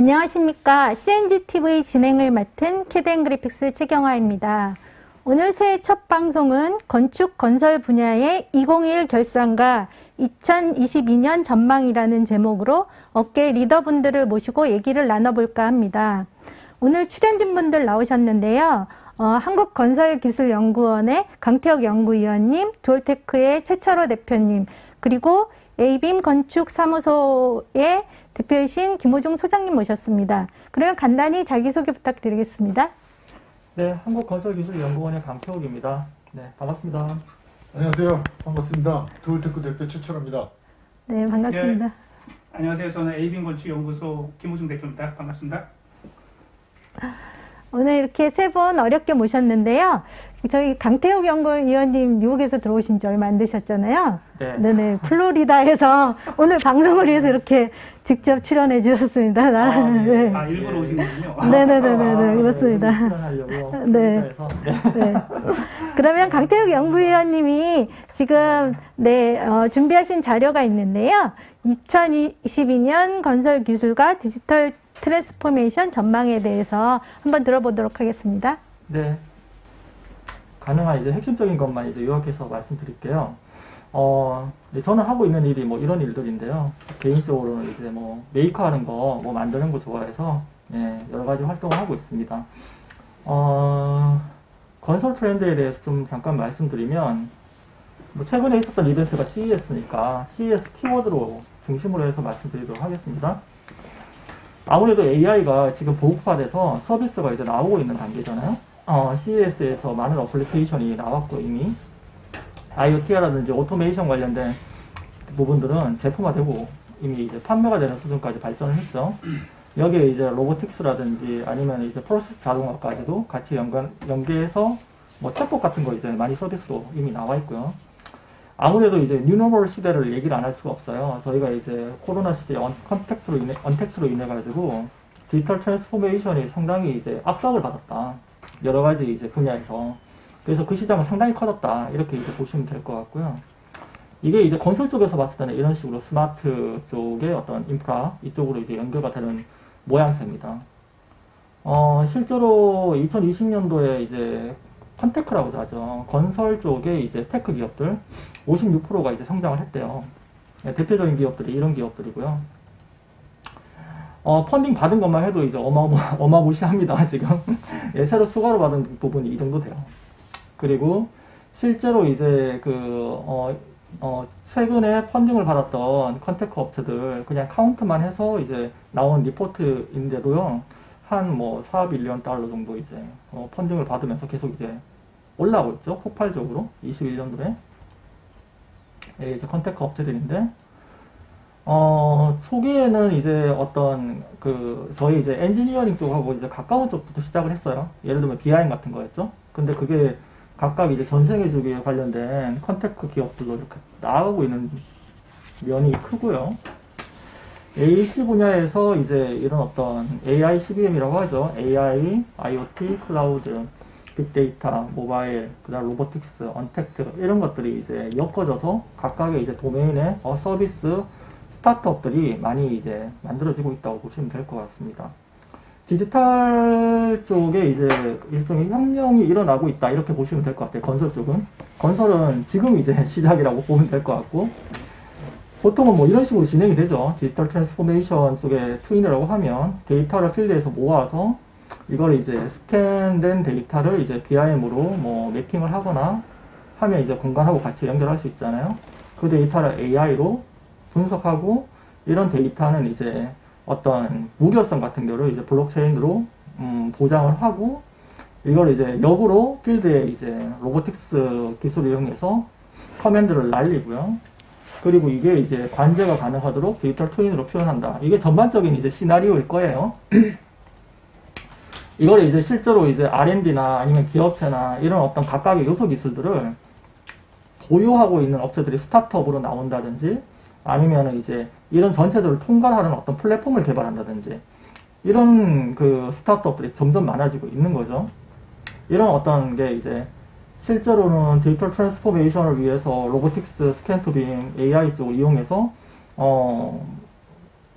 안녕하십니까. CNGTV 진행을 맡은 캐드앤그래픽스 최경화입니다. 오늘 새해 첫 방송은 건축 건설 분야의 2021 결산과 2022년 전망이라는 제목으로 업계 리더분들을 모시고 얘기를 나눠볼까 합니다. 오늘 출연진 분들 나오셨는데요. 한국건설기술연구원의 강태혁 연구위원님, 두얼테크의 최철호 대표님, 그리고 에이빔 건축사무소의 대표이신 김호중 소장님 모셨습니다. 그러면 간단히 자기소개 부탁드리겠습니다. 네, 한국건설기술연구원의 강태욱입니다. 네, 반갑습니다. 안녕하세요. 반갑습니다. 두얼테크 대표 최철호입니다. 네, 반갑습니다. 네, 안녕하세요. 저는 에이빔 건축연구소 김호중 대표입니다. 반갑습니다. 오늘 이렇게 세 분 어렵게 모셨는데요. 저희 강태욱 연구위원님 미국에서 들어오신 지 얼마 안 되셨잖아요. 네. 네네. 플로리다에서 오늘 방송을 위해서 이렇게 직접 출연해 주셨습니다. 네. 네. 일부러 오신 거군요. 네네네네. 그렇습니다. 네. 네. 그러면 강태욱 연구위원님이 지금 준비하신 자료가 있는데요. 2022년 건설 기술과 디지털 트랜스포메이션 전망에 대해서 한번 들어보도록 하겠습니다. 네. 가능한 이제 핵심적인 것만 이제 요약해서 말씀드릴게요. 저는 하고 있는 일이 뭐 이런 일들인데요. 개인적으로는 이제 뭐 메이커 하는 거, 뭐 만드는 거 좋아해서 여러 가지 활동을 하고 있습니다. 건설 트렌드에 대해서 좀 잠깐 말씀드리면, 뭐 최근에 있었던 이벤트가 CES니까 CES 키워드로 중심으로 해서 말씀드리도록 하겠습니다. 아무래도 AI가 지금 보급화돼서 서비스가 이제 나오고 있는 단계잖아요. CES에서 많은 어플리케이션이 나왔고 이미 IoT라든지 오토메이션 관련된 부분들은 제품화되고 이미 이제 판매가 되는 수준까지 발전을 했죠. 여기에 이제 로보틱스라든지 아니면 이제 프로세스 자동화까지도 같이 연계해서 뭐 챗봇 같은 거 이제 많이 서비스로 이미 나와 있고요. 아무래도 이제 뉴노멀 시대를 얘기를 안 할 수가 없어요. 저희가 이제 코로나 시대에 언택트로 인해 가지고 디지털 트랜스포메이션이 상당히 이제 압박을 받았다. 여러 가지 이제 분야에서. 그래서 그 시장은 상당히 커졌다. 이렇게 이제 보시면 될 것 같고요. 이게 이제 건설 쪽에서 봤을 때는 이런 식으로 스마트 쪽의 어떤 인프라 이쪽으로 이제 연결가 되는 모양새입니다. 실제로 2020년도에 이제 컨테크라고 하죠. 건설 쪽의 이제 테크 기업들 56%가 이제 성장을 했대요. 대표적인 기업들이 이런 기업들이고요. 펀딩 받은 것만 해도 이제 어마무시합니다, 지금. 새로 추가로 받은 부분이 이 정도 돼요. 그리고 실제로 이제 최근에 펀딩을 받았던 컨테크 업체들 그냥 카운트만 해서 이제 나온 리포트인데도요, 한 뭐 4빌리언 달러 정도 이제 펀딩을 받으면서 계속 이제 올라오고 있죠. 폭발적으로. 21년도에. 이제 컨테크 업체들인데, 초기에는 이제 어떤, 저희 이제 엔지니어링 쪽하고 이제 가까운 쪽부터 시작을 했어요. 예를 들면 비하인 같은 거였죠. 근데 그게 각각 이제 전생해주기에 관련된 컨테크 기업들로 이렇게 나아가고 있는 면이 크고요. AC 분야에서 이제 이런 어떤 AI CBM이라고 하죠. AI, IoT, 클라우드, 빅데이터, 모바일, 그다음 로보틱스, 언택트 이런 것들이 이제 엮어져서 각각의 이제 도메인의 서비스 스타트업들이 많이 이제 만들어지고 있다고 보시면 될 것 같습니다. 디지털 쪽에 이제 일종의 혁명이 일어나고 있다 이렇게 보시면 될 것 같아요. 건설 쪽은. 건설은 지금 이제 시작이라고 보면 될 것 같고, 보통은 뭐 이런 식으로 진행이 되죠. 디지털 트랜스포메이션 속에 트윈이라고 하면 데이터를 필드에서 모아서 이걸 이제 스캔된 데이터를 이제 BIM으로 뭐 매핑을 하거나 하면 이제 공간하고 같이 연결할 수 있잖아요. 그 데이터를 AI로 분석하고 이런 데이터는 이제 어떤 무결성 같은 경우를 이제 블록체인으로 보장을 하고 이걸 이제 역으로 필드에 이제 로보틱스 기술을 이용해서 커맨드를 날리고요. 그리고 이게 이제 관제가 가능하도록 디지털 트윈으로 표현한다. 이게 전반적인 이제 시나리오일 거예요. 이걸 이제 실제로 이제 R&D나 아니면 기업체나 이런 어떤 각각의 요소 기술들을 보유하고 있는 업체들이 스타트업으로 나온다든지 아니면 이제 이런 전체들을 통괄하는 어떤 플랫폼을 개발한다든지 이런 스타트업들이 점점 많아지고 있는 거죠. 이런 어떤 게 이제 실제로는 디지털 트랜스포메이션을 위해서 로보틱스, 스캔 투빙, AI 쪽을 이용해서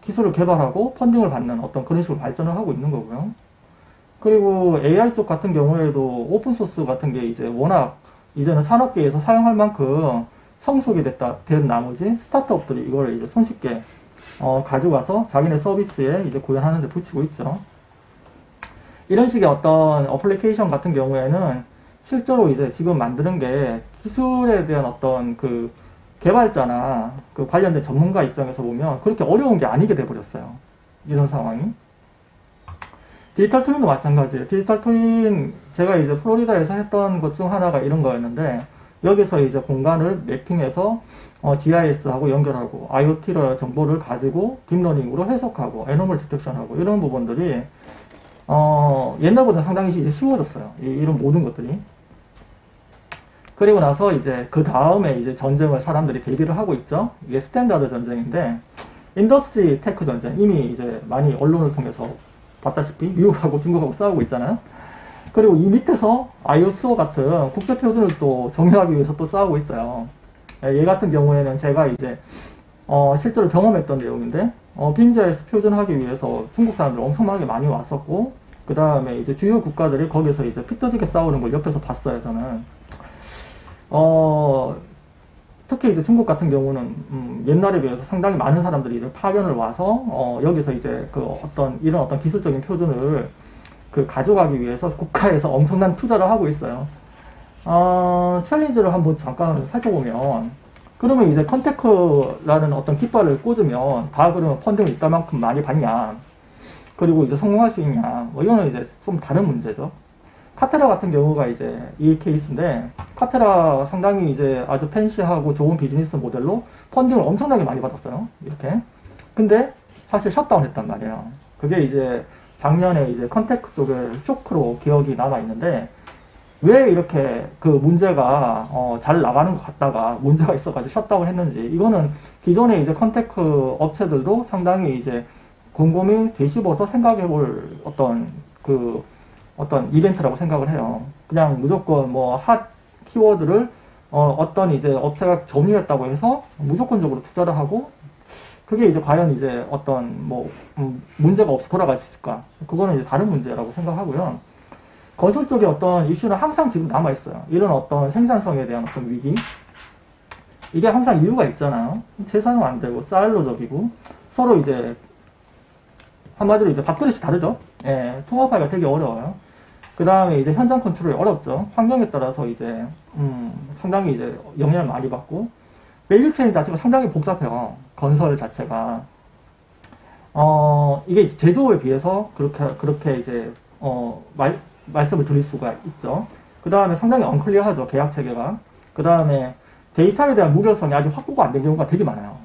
기술을 개발하고 펀딩을 받는 어떤 그런 식으로 발전을 하고 있는 거고요. 그리고 AI 쪽 같은 경우에도 오픈소스 같은 게 이제 워낙 이제는 산업계에서 사용할 만큼 성숙이 된 나머지 스타트업들이 이걸 이제 손쉽게 가져가서 자기네 서비스에 이제 구현하는 데 붙이고 있죠. 이런 식의 어떤 어플리케이션 같은 경우에는 실제로 이제 지금 만드는 게 기술에 대한 어떤 그 개발자나 그 관련된 전문가 입장에서 보면 그렇게 어려운 게 아니게 돼버렸어요. 이런 상황이. 디지털 트윈도 마찬가지예요. 디지털 트윈, 제가 이제 플로리다에서 했던 것 중 하나가 이런 거였는데, 여기서 이제 공간을 매핑해서 GIS하고 연결하고, IoT 정보를 가지고 딥러닝으로 해석하고, 애노멀 디텍션하고, 이런 부분들이, 옛날보다 상당히 이제 쉬워졌어요. 이런 모든 것들이. 그리고 나서 이제 그 다음에 이제 전쟁을 사람들이 대비를 하고 있죠. 이게 스탠다드 전쟁인데, 인더스트리 테크 전쟁, 이미 이제 많이 언론을 통해서 봤다시피 미국하고 중국하고 싸우고 있잖아요. 그리고 이 밑에서 IOSO 같은 국제 표준을 또 정의하기 위해서 또 싸우고 있어요. 얘 같은 경우에는 제가 이제 실제로 경험했던 내용인데 빈자에서 표준하기 위해서 중국 사람들 엄청나게 많이 왔었고, 그 다음에 이제 주요 국가들이 거기서 이제 피 터지게 싸우는 걸 옆에서 봤어요, 저는. 특히 이제 중국 같은 경우는 옛날에 비해서 상당히 많은 사람들이 이제 파견을 와서 여기서 이제 그 이런 어떤 기술적인 표준을 그 가져가기 위해서 국가에서 엄청난 투자를 하고 있어요. 챌린지를 한번 잠깐 살펴보면, 그러면 이제 컨테크라는 어떤 깃발을 꽂으면 다 그러면 펀딩을 이따만큼 많이 받냐, 그리고 이제 성공할 수 있냐, 뭐 이거는 이제 좀 다른 문제죠. 카테라 같은 경우가 이제 이 케이스인데, 카테라 상당히 이제 아주 팬시하고 좋은 비즈니스 모델로 펀딩을 엄청나게 많이 받았어요. 이렇게. 근데 사실 셧다운 했단 말이에요. 그게 이제 작년에 이제 컨테크 쪽에 쇼크로 기억이 남아있는데, 왜 이렇게 그 문제가 잘 나가는 것 같다가 문제가 있어가지고 셧다운 했는지, 이거는 기존에 이제 컨테크 업체들도 상당히 이제 곰곰이 되씹어서 생각해볼 어떤 이벤트라고 생각을 해요. 그냥 무조건 뭐 핫 키워드를 어떤 이제 업체가 점유했다고 해서 무조건적으로 투자를 하고, 그게 이제 과연 이제 어떤 뭐 문제가 없이 돌아갈 수 있을까? 그거는 이제 다른 문제라고 생각하고요. 건설 쪽의 어떤 이슈는 항상 지금 남아 있어요. 이런 어떤 생산성에 대한 어떤 위기, 이게 항상 이유가 있잖아요. 재산은 안 되고 사일로적이고 서로 이제 한마디로 이제 밥그릇이 다르죠. 예, 통합하기가 되게 어려워요. 그 다음에 이제 현장 컨트롤이 어렵죠. 환경에 따라서 이제 상당히 이제 영향을 많이 받고, 밸류체인 자체가 상당히 복잡해요. 건설 자체가. 이게 제조에 비해서 그렇게 이제 말씀을 드릴 수가 있죠. 그 다음에 상당히 언클리어하죠, 계약 체계가. 그 다음에 데이터에 대한 무결성이 아주 확보가 안 된 경우가 되게 많아요.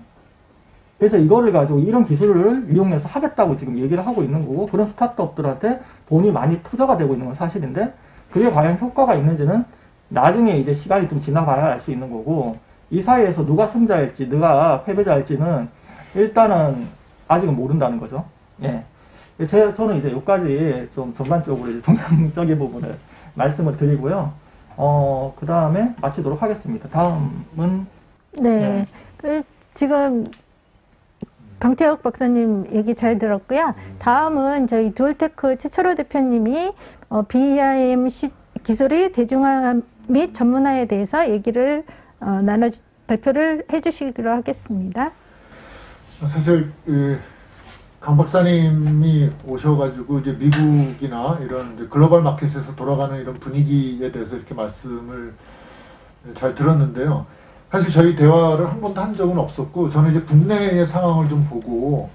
그래서 이거를 가지고 이런 기술을 이용해서 하겠다고 지금 얘기를 하고 있는 거고, 그런 스타트업들한테 돈이 많이 투자가 되고 있는 건 사실인데, 그게 과연 효과가 있는지는 나중에 이제 시간이 좀 지나봐야 알 수 있는 거고, 이 사이에서 누가 승자일지 누가 패배자일지는 일단은 아직은 모른다는 거죠. 예. 저는 이제 여기까지 좀 전반적으로 이제 동향적인 부분을 말씀을 드리고요. 그 다음에 마치도록 하겠습니다. 다음은. 네. 지금 강태혁 박사님 얘기 잘 들었고요. 다음은 저희 듀얼테크 최철호 대표님이 BIM 기술의 대중화 및 전문화에 대해서 얘기를 발표를 해주시기로 하겠습니다. 사실 강 박사님이 오셔가지고 이제 미국이나 이런 이제 글로벌 마켓에서 돌아가는 이런 분위기에 대해서 이렇게 말씀을 잘 들었는데요. 사실 저희 대화를 한 번도 한 적은 없었고, 저는 이제 국내의 상황을 좀 보고,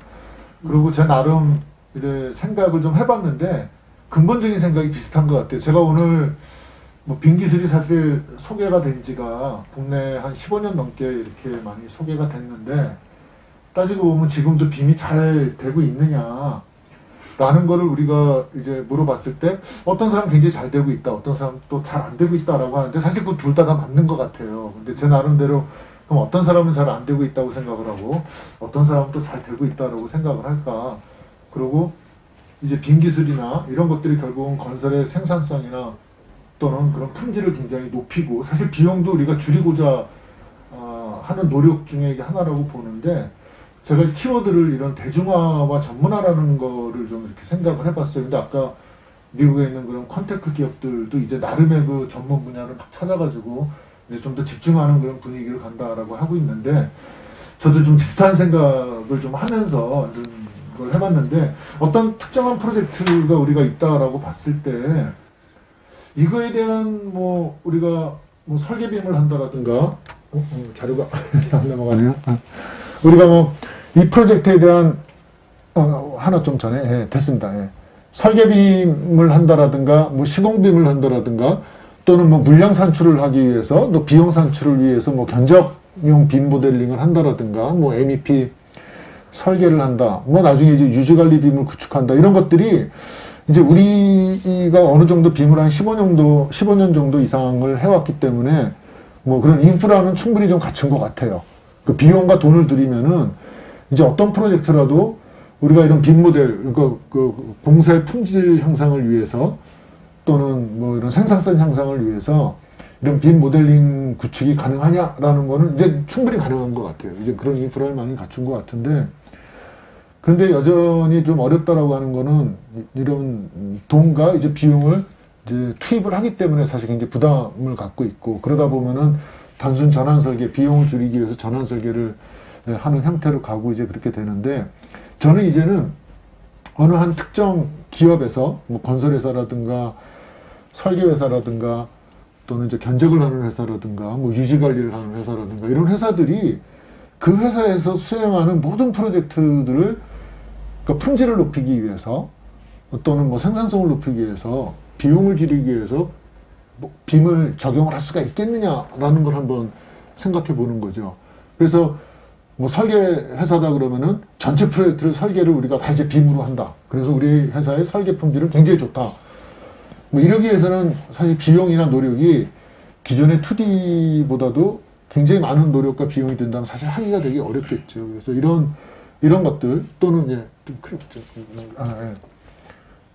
그리고 제 나름 이제 생각을 좀 해봤는데, 근본적인 생각이 비슷한 것 같아요. 제가 오늘 뭐 빔 기술이 사실 소개가 된 지가 국내에 한 15년 넘게 이렇게 많이 소개가 됐는데, 따지고 보면 지금도 빔이 잘 되고 있느냐 라는 거를 우리가 이제 물어봤을 때, 어떤 사람은 굉장히 잘 되고 있다, 어떤 사람은 또 잘 안 되고 있다라고 하는데, 사실 그 둘 다 맞는 것 같아요. 근데 제 나름대로 그럼 어떤 사람은 잘 안 되고 있다고 생각을 하고 어떤 사람은 또 잘 되고 있다라고 생각을 할까. 그리고 이제 빔 기술이나 이런 것들이 결국은 건설의 생산성이나 또는 그런 품질을 굉장히 높이고, 사실 비용도 우리가 줄이고자 하는 노력 중에 이제 하나라고 보는데, 제가 키워드를 이런 대중화와 전문화라는 거를 좀 이렇게 생각을 해봤어요. 근데 아까 미국에 있는 그런 컨테크 기업들도 이제 나름의 그 전문 분야를 막 찾아가지고 이제 좀 더 집중하는 그런 분위기를 간다라고 하고 있는데, 저도 좀 비슷한 생각을 좀 하면서 이런 걸 해봤는데, 어떤 특정한 프로젝트가 우리가 있다라고 봤을 때 이거에 대한 뭐 우리가 뭐 설계비임을 한다라든가 자료가 안 넘어가네요. 우리가 뭐 이 프로젝트에 대한 하나 좀 전에 됐습니다. 설계비임을 한다라든가 뭐 시공비임을 한다라든가 또는 뭐 물량 산출을 하기 위해서 또 비용 산출을 위해서 뭐 견적용 빔 모델링을 한다라든가 뭐 MEP 설계를 한다. 뭐 나중에 이제 유지관리 빔을 구축한다. 이런 것들이 이제 우리가 어느 정도 빔을 한 15년 정도 이상을 해왔기 때문에 뭐 그런 인프라는 충분히 좀 갖춘 것 같아요. 그 비용과 돈을 들이면은 이제 어떤 프로젝트라도 우리가 이런 빔 모델, 그러니까 그 공사의 품질 향상을 위해서 또는 뭐 이런 생산성 향상을 위해서 이런 빔 모델링 구축이 가능하냐라는 거는 이제 충분히 가능한 것 같아요. 이제 그런 인프라를 많이 갖춘 것 같은데, 그런데 여전히 좀 어렵다라고 하는 거는 이런 돈과 이제 비용을 이제 투입을 하기 때문에 사실 굉장히 부담을 갖고 있고, 그러다 보면은 단순 전환 설계, 비용을 줄이기 위해서 전환 설계를 하는 형태로 가고 이제 그렇게 되는데, 저는 이제는 어느 한 특정 기업에서 뭐 건설회사라든가 설계회사라든가 또는 이제 견적을 하는 회사라든가 뭐 유지관리를 하는 회사라든가 이런 회사들이 그 회사에서 수행하는 모든 프로젝트들을, 그러니까 품질을 높이기 위해서 또는 뭐 생산성을 높이기 위해서 비용을 줄이기 위해서 뭐 빔을 적용을 할 수가 있겠느냐라는 걸 한번 생각해 보는 거죠. 그래서 뭐 설계 회사다 그러면은 전체 프로젝트를 설계를 우리가 다 이제 빔으로 한다. 그래서 우리 회사의 설계 품질은 굉장히 좋다. 뭐 이러기 위해서는 사실 비용이나 노력이 기존의 2D보다도 굉장히 많은 노력과 비용이 든다면 사실 하기가 되게 어렵겠죠. 그래서 이런 것들 또는 좀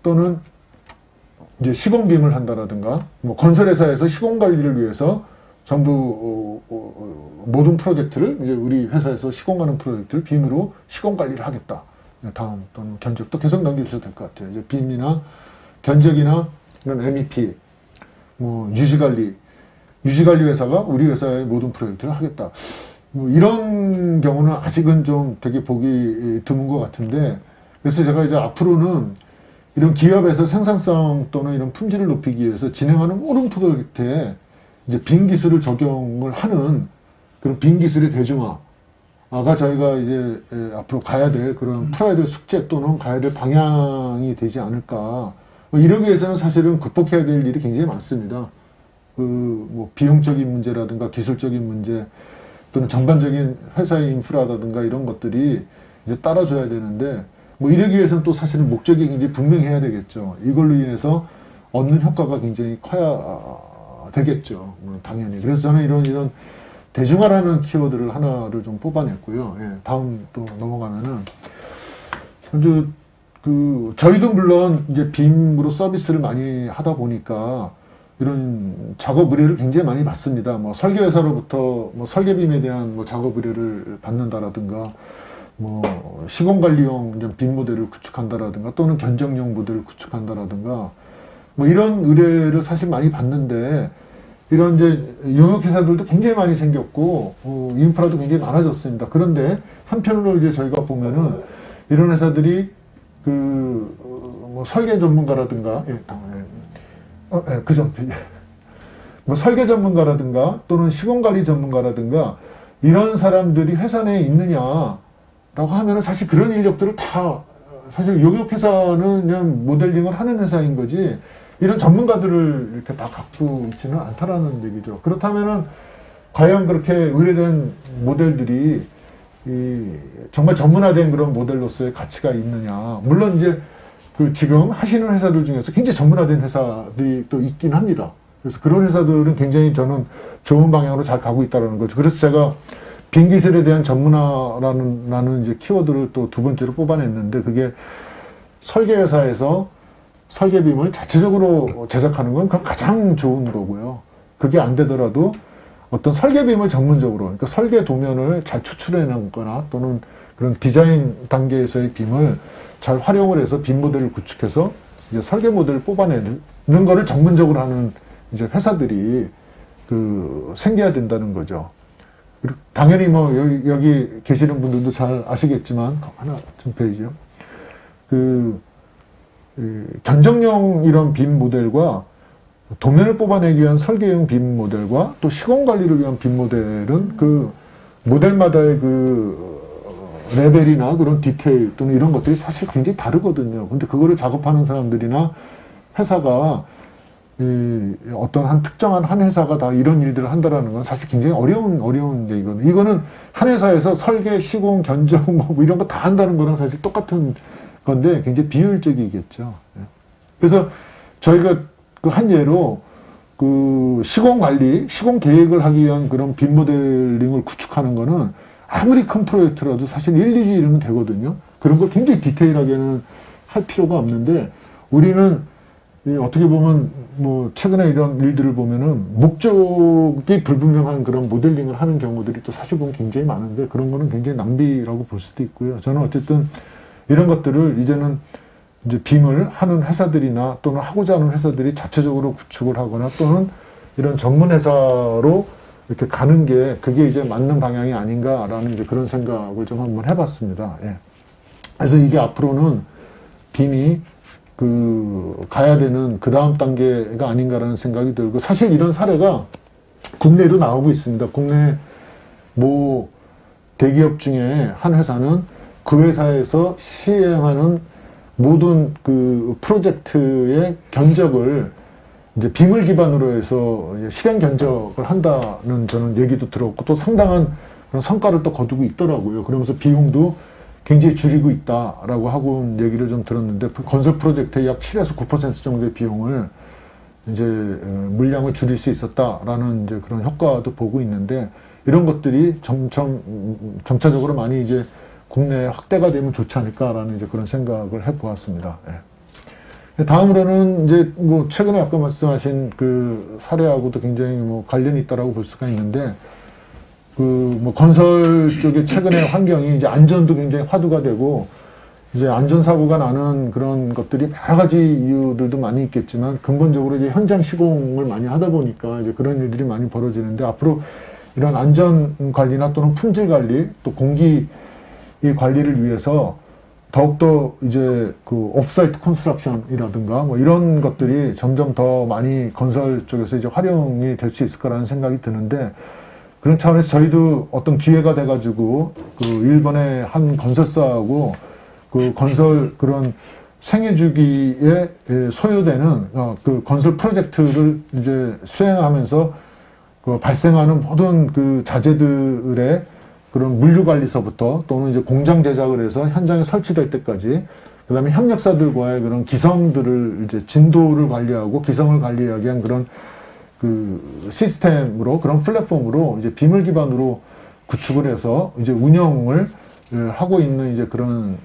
또는 이제 시공빔을 한다라든가 뭐 건설회사에서 시공 관리를 위해서 전부 모든 프로젝트를 이제 우리 회사에서 시공하는 프로젝트를 빔으로 시공 관리를 하겠다. 다음 또는 견적도 계속 넘겨주셔도 될 것 같아요. 이제 빔이나 견적이나 이런 MEP, 뭐 유지관리 회사가 우리 회사의 모든 프로젝트를 하겠다. 뭐 이런 경우는 아직은 좀 되게 보기 드문 것 같은데, 그래서 제가 이제 앞으로는 이런 기업에서 생산성 또는 이런 품질을 높이기 위해서 진행하는 모든 프로젝트에 이제 빔 기술을 적용을 하는 그런 빔 기술의 대중화가 저희가 이제 앞으로 가야 될 그런 풀어야 될 숙제 또는 가야 될 방향이 되지 않을까. 뭐 이러기 위해서는 사실은 극복해야 될 일이 굉장히 많습니다. 뭐 비용적인 문제라든가 기술적인 문제 또는 전반적인 회사의 인프라라든가 이런 것들이 이제 따라줘야 되는데, 뭐 이러기 위해서는 또 사실은 목적이 굉장히 분명해야 되겠죠. 이걸로 인해서 얻는 효과가 굉장히 커야 되겠죠. 당연히. 그래서 저는 이런 대중화라는 키워드를 하나를 좀 뽑아냈고요. 다음 또 넘어가면은 이제 저희도 물론 이제 빔으로 서비스를 많이 하다 보니까 이런 작업 의뢰를 굉장히 많이 받습니다. 뭐 설계회사로부터 뭐 설계빔에 대한 뭐 작업 의뢰를 받는다라든가, 뭐 시공관리용 빔 모델을 구축한다라든가 또는 견적용 모델을 구축한다라든가 뭐 이런 의뢰를 사실 많이 받는데, 이런 이제 용역회사들도 굉장히 많이 생겼고 인프라도 굉장히 많아졌습니다. 그런데 한편으로 이제 저희가 보면은 이런 회사들이 뭐 설계 전문가라든가 뭐 설계 전문가라든가 또는 시공관리 전문가라든가 이런 사람들이 회사 내에 있느냐라고 하면은 사실 그런 인력들을 다 사실 용역회사는 그냥 모델링을 하는 회사인 거지 이런 전문가들을 이렇게 다 갖고 있지는 않다라는 얘기죠. 그렇다면은 과연 그렇게 의뢰된 모델들이 정말 전문화된 그런 모델로서의 가치가 있느냐. 물론 이제 지금 하시는 회사들 중에서 굉장히 전문화된 회사들이 또 있긴 합니다. 그래서 그런 회사들은 굉장히 저는 좋은 방향으로 잘 가고 있다는 거죠. 그래서 제가 빔 기술에 대한 전문화라는 이제 키워드를 또 두 번째로 뽑아냈는데, 그게 설계회사에서 설계빔을 자체적으로 제작하는 건 가장 좋은 거고요. 그게 안 되더라도 어떤 설계빔을 전문적으로, 그러니까 설계 도면을 잘 추출해내거나 또는 그런 디자인 단계에서의 빔을 잘 활용을 해서 빔 모델을 구축해서 이제 설계 모델을 뽑아내는 거를 전문적으로 하는 이제 회사들이 생겨야 된다는 거죠. 그리고 당연히 뭐 여기 계시는 분들도 잘 아시겠지만 하나 좀 페이지요. 견적용 이런 빔 모델과 도면을 뽑아내기 위한 설계용 빔 모델과 또 시공 관리를 위한 빔 모델은 모델마다의 레벨이나 그런 디테일 또는 이런 것들이 사실 굉장히 다르거든요. 근데 그거를 작업하는 사람들이나 회사가 어떤 한 특정한 한 회사가 다 이런 일들을 한다라는 건 사실 굉장히 어려운 얘기거든요. 이거는 한 회사에서 설계, 시공, 견적 뭐 이런 거 다 한다는 거랑 사실 똑같은 건데 굉장히 비효율적이겠죠. 그래서 저희가 한 예로 시공 관리, 시공 계획을 하기 위한 그런 빔 모델링을 구축하는 거는 아무리 큰 프로젝트라도 사실 1, 2주 이러면 되거든요. 그런 걸 굉장히 디테일하게는 할 필요가 없는데 우리는 어떻게 보면 뭐 최근에 이런 일들을 보면은 목적이 불분명한 그런 모델링을 하는 경우들이 또 사실 보면 굉장히 많은데 그런 거는 굉장히 낭비라고 볼 수도 있고요. 저는 어쨌든 이런 것들을 이제는 이제 빔을 하는 회사들이나 또는 하고자 하는 회사들이 자체적으로 구축을 하거나 또는 이런 전문 회사로 이렇게 가는 게 그게 이제 맞는 방향이 아닌가라는 이제 그런 생각을 좀 한번 해봤습니다. 예. 그래서 이게 앞으로는 빔이 가야 되는 그 다음 단계가 아닌가라는 생각이 들고 사실 이런 사례가 국내에도 나오고 있습니다. 국내 모 대기업 중에 한 회사는 그 회사에서 시행하는 모든 프로젝트의 견적을 이제 빔을 기반으로 해서 실행 견적을 한다는 저는 얘기도 들었고 또 상당한 그런 성과를 또 거두고 있더라고요. 그러면서 비용도 굉장히 줄이고 있다라고 하고 얘기를 좀 들었는데 건설 프로젝트의 약 7에서 9% 정도의 비용을 이제 물량을 줄일 수 있었다라는 이제 그런 효과도 보고 있는데 이런 것들이 점차적으로 많이 이제 국내에 확대가 되면 좋지 않을까라는 이제 그런 생각을 해보았습니다. 예. 다음으로는 이제 뭐 최근에 아까 말씀하신 사례하고도 굉장히 뭐 관련이 있다라고 볼 수가 있는데 뭐 건설 쪽에 최근에 환경이 이제 안전도 굉장히 화두가 되고 이제 안전사고가 나는 그런 것들이 여러 가지 이유들도 많이 있겠지만 근본적으로 이제 현장 시공을 많이 하다 보니까 이제 그런 일들이 많이 벌어지는데 앞으로 이런 안전 관리나 또는 품질 관리 또 공기 이 관리를 위해서 더욱더 이제 옵사이트 컨스트럭션이라든가 뭐 이런 것들이 점점 더 많이 건설 쪽에서 이제 활용이 될 수 있을 거라는 생각이 드는데 그런 차원에서 저희도 어떤 기회가 돼가지고 일본의 한 건설사하고 건설 그런 생애주기에 소요되는 건설 프로젝트를 이제 수행하면서 발생하는 모든 자재들의 그런 물류관리서부터 또는 이제 공장 제작을 해서 현장에 설치될 때까지 그 다음에 협력사들과의 그런 기성들을 이제 진도를 관리하고 기성을 관리하기 위한 그런 시스템으로 그런 플랫폼으로 이제 빔을 기반으로 구축을 해서 이제 운영을 하고 있는 이제 그런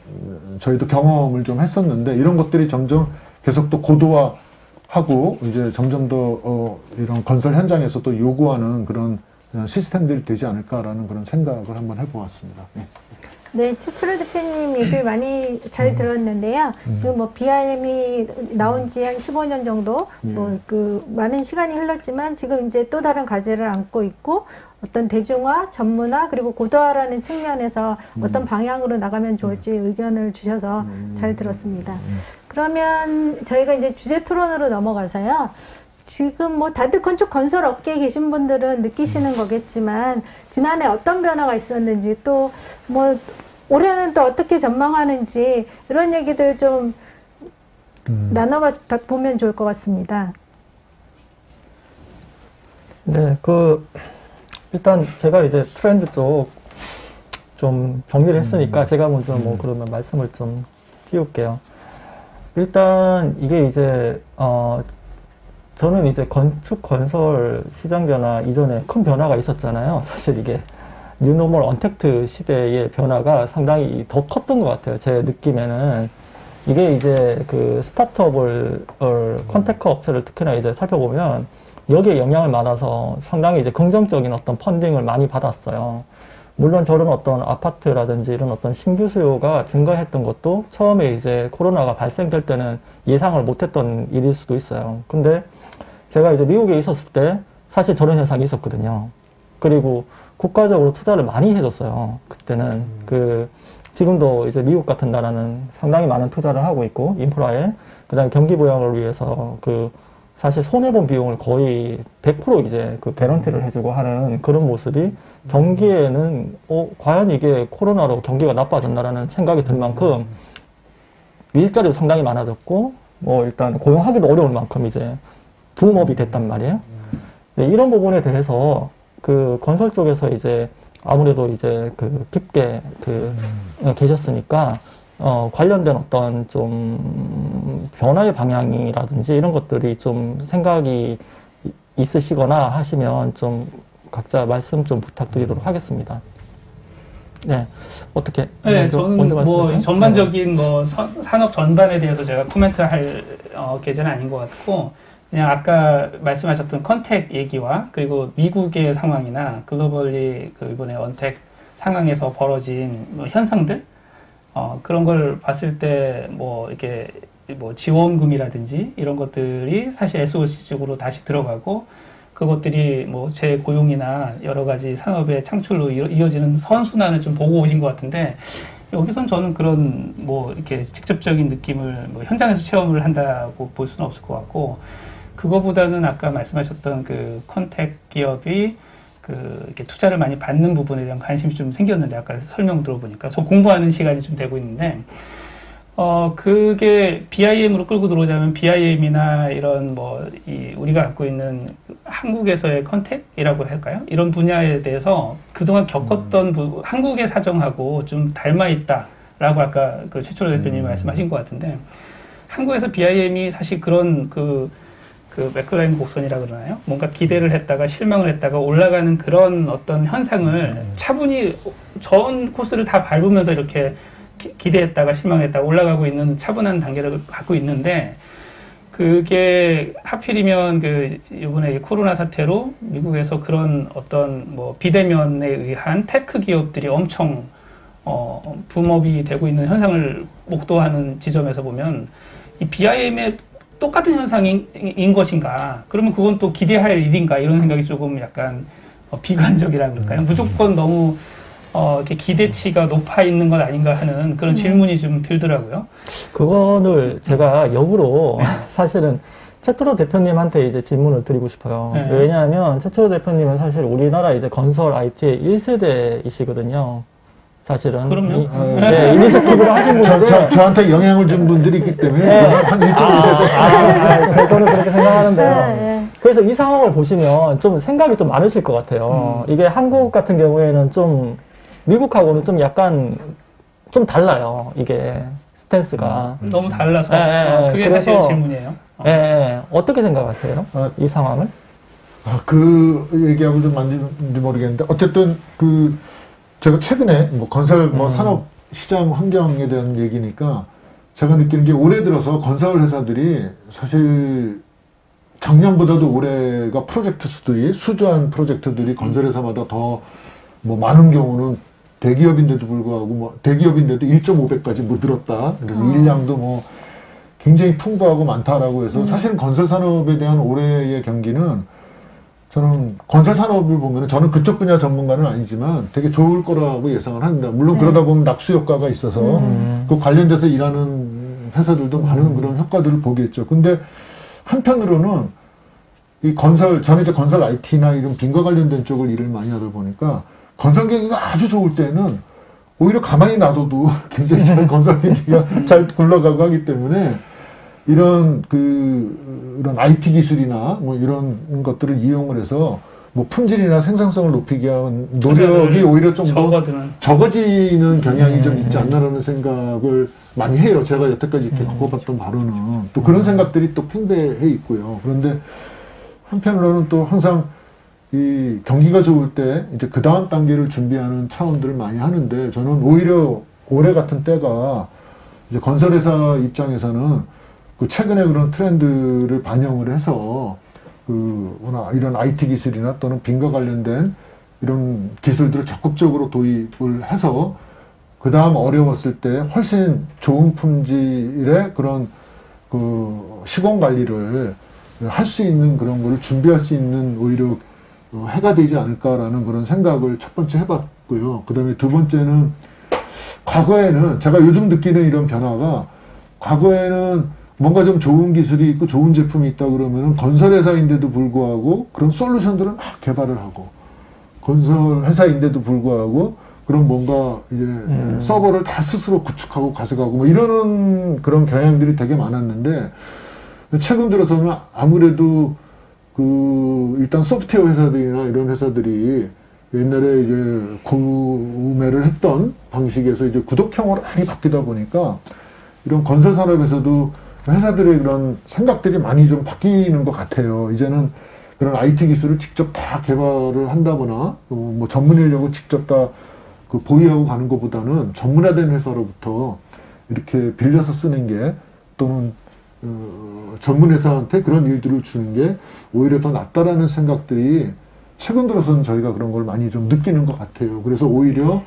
저희도 경험을 좀 했었는데 이런 것들이 점점 계속 또 고도화하고 이제 점점 더 이런 건설 현장에서 또 요구하는 그런 시스템들이 되지 않을까라는 그런 생각을 한번 해보았습니다. 네. 네, 최철호 대표님 얘기를 많이 잘 들었는데요. 지금 뭐 BIM이 나온 지 한 15년 정도, 많은 시간이 흘렀지만 지금 이제 또 다른 과제를 안고 있고 어떤 대중화, 전문화, 그리고 고도화라는 측면에서 어떤 방향으로 나가면 좋을지 의견을 주셔서 잘 들었습니다. 그러면 저희가 이제 주제 토론으로 넘어가서요. 지금 뭐 다들 건축 건설 업계에 계신 분들은 느끼시는 거겠지만 지난해 어떤 변화가 있었는지 또 뭐 올해는 또 어떻게 전망하는지 이런 얘기들 좀 나눠보면 좋을 것 같습니다. 네, 일단 제가 이제 트렌드 쪽 좀 정리를 했으니까 제가 먼저 뭐 그러면 말씀을 좀 띄울게요. 일단 이게 이제 저는 이제 건축 건설 시장 변화 이전에 큰 변화가 있었잖아요. 사실 이게 뉴노멀 언택트 시대의 변화가 상당히 더 컸던 것 같아요. 제 느낌에는 이게 이제 스타트업을 컨테크 업체를 특히나 이제 살펴보면 여기에 영향을 받아서 상당히 이제 긍정적인 어떤 펀딩을 많이 받았어요. 물론 저런 어떤 아파트라든지 이런 어떤 신규 수요가 증가했던 것도 처음에 이제 코로나가 발생될 때는 예상을 못했던 일일 수도 있어요. 근데 제가 이제 미국에 있었을 때 사실 저런 현상이 있었거든요. 그리고 국가적으로 투자를 많이 해줬어요. 그때는 지금도 이제 미국 같은 나라는 상당히 많은 투자를 하고 있고 인프라에 그다음에 경기 부양을 위해서 사실 손해본 비용을 거의 100% 이제 개런티를 해주고 하는 그런 모습이 경기에는 과연 이게 코로나로 경기가 나빠졌나라는 생각이 들 만큼 일자리도 상당히 많아졌고 일단 고용하기도 어려울 만큼 이제 붐업이 됐단 말이에요. 네, 이런 부분에 대해서 건설 쪽에서 이제 아무래도 이제 깊게 계셨으니까 관련된 어떤 좀 변화의 방향이라든지 이런 것들이 좀 생각이 있으시거나 하시면 좀 각자 말씀 좀 부탁드리도록 하겠습니다. 네, 어떻게? 네, 저는 뭐 전반적인 네. 뭐 산업 전반에 대해서 제가 코멘트할 계제는 아닌 것 같고 그냥 아까 말씀하셨던 컨택 얘기와 그리고 미국의 상황이나 글로벌리 이번에 언택 상황에서 벌어진 뭐 현상들 그런 걸 봤을 때 뭐 이렇게 뭐 지원금이라든지 이런 것들이 사실 SOC 쪽으로 다시 들어가고 그것들이 뭐 재고용이나 여러 가지 산업의 창출로 이어지는 선순환을 좀 보고 오신 것 같은데 여기선 저는 그런 뭐 이렇게 직접적인 느낌을 뭐 현장에서 체험을 한다고 볼 수는 없을 것 같고 그거보다는 아까 말씀하셨던 컨택 기업이 이렇게 투자를 많이 받는 부분에 대한 관심이 좀 생겼는데 아까 설명 들어보니까 저 공부하는 시간이 좀 되고 있는데 그게 BIM으로 끌고 들어오자면 BIM이나 이런 우리가 갖고 있는 한국에서의 컨택이라고 할까요? 이런 분야에 대해서 그동안 겪었던 한국의 사정하고 좀 닮아 있다라고 아까 최철호 대표님이 말씀하신 것 같은데 한국에서 BIM이 사실 그런 맥클라인 곡선이라 그러나요? 뭔가 기대를 했다가 실망을 했다가 올라가는 그런 어떤 현상을 차분히 전 코스를 다 밟으면서 이렇게 기대했다가 실망했다가 올라가고 있는 차분한 단계를 갖고 있는데 그게 하필이면 이번에 코로나 사태로 미국에서 그런 어떤 비대면에 의한 테크 기업들이 엄청 붐업이 되고 있는 현상을 목도하는 지점에서 보면 이 BIM의 똑같은 현상인 것인가? 그러면 그건 또 기대할 일인가? 이런 생각이 조금 약간 비관적이라 그럴까요? 무조건 너무 이렇게 기대치가 높아 있는 것 아닌가 하는 그런 질문이 좀 들더라고요. 그거를 제가 역으로 사실은 최철호 대표님한테 이제 질문을 드리고 싶어요. 네. 왜냐하면 최철호 대표님은 사실 우리나라 이제 건설 IT의 1세대이시거든요. 사실은. 그럼요. 네, 이니셔티브를 하신 분인데. 저한테 영향을 준 분들이 있기 때문에 네. 저는 한 1.5세대. 저는 그렇게 생각하는데요. 네. 그래서 이 상황을 보시면 좀 생각이 좀 많으실 것 같아요. 이게 한국 같은 경우에는 좀 미국하고는 좀 약간 좀 달라요. 이게 스탠스가. 너무 달라서 그게 그래서, 사실 질문이에요. 어떻게 생각하세요? 이 상황을? 그 얘기하고 좀 맞는지 모르겠는데 어쨌든 제가 최근에 건설 산업 시장 환경에 대한 얘기니까 제가 느끼는 게 올해 들어서 건설 회사들이 사실 작년보다도 올해가 프로젝트 수들이 수주한 프로젝트들이 건설 회사마다 더 많은 경우는 대기업인데도 불구하고 대기업인데도 1.5배까지 늘었다. 그래서 일량도 굉장히 풍부하고 많다라고 해서 사실은 건설 산업에 대한 올해의 경기는 저는 건설 산업을 보면 저는 그쪽 분야 전문가는 아니지만 되게 좋을 거라고 예상을 합니다. 물론 그러다 보면 낙수 효과가 있어서 그 관련돼서 일하는 회사들도 많은 그런 효과들을 보겠죠. 근데 한편으로는 이 저는 이제 건설 IT나 이런 빈과 관련된 쪽을 일을 많이 하다 보니까 건설 경기가 아주 좋을 때는 오히려 가만히 놔둬도 굉장히 잘 건설 경기가 잘 굴러가고 하기 때문에 이런 이런 IT 기술이나 이런 것들을 이용을 해서 품질이나 생산성을 높이기 위한 노력이 오히려 좀 더 적어지는 경향이 좀 있지 않나라는 생각을 많이 해요. 제가 여태까지 이렇게 겪어봤던 바로는 또 그런 생각들이 또 팽배해 있고요. 그런데 한편으로는 또 항상 이 경기가 좋을 때 이제 그 다음 단계를 준비하는 차원들을 많이 하는데 저는 오히려 올해 같은 때가 이제 건설회사 입장에서는 최근에 그런 트렌드를 반영을 해서 이런 IT 기술이나 또는 빈과 관련된 이런 기술들을 적극적으로 도입을 해서 그 다음 어려웠을 때 훨씬 좋은 품질의 그런 그 시공 관리를 할 수 있는 그런 거를 준비할 수 있는 오히려 해가 되지 않을까라는 그런 생각을 첫 번째 해봤고요. 그 다음에 두 번째는 과거에는 제가 요즘 느끼는 이런 변화가 과거에는 뭔가 좀 좋은 기술이 있고 좋은 제품이 있다 그러면은 건설회사인데도 불구하고 그런 솔루션들을 막 개발을 하고 건설회사인데도 불구하고 그런 뭔가 이제 서버를 다 스스로 구축하고 가져가고 뭐 이러는 그런 경향들이 되게 많았는데 최근 들어서는 아무래도 그 일단 소프트웨어 회사들이나 이런 회사들이 옛날에 이제 구매를 했던 방식에서 이제 구독형으로 많이 바뀌다 보니까 이런 건설 산업에서도 회사들의 그런 생각들이 많이 좀 바뀌는 것 같아요. 이제는 그런 IT 기술을 직접 다 개발을 한다거나 뭐 전문 인력을 직접 다 그 보유하고 가는 것보다는 전문화된 회사로부터 이렇게 빌려서 쓰는 게 또는 전문 회사한테 그런 일들을 주는 게 오히려 더 낫다라는 생각들이 최근 들어서는 저희가 그런 걸 많이 좀 느끼는 것 같아요. 그래서 오히려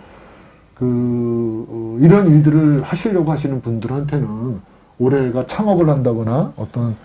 이런 일들을 하시려고 하시는 분들한테는 올해가 창업을 한다거나 어떤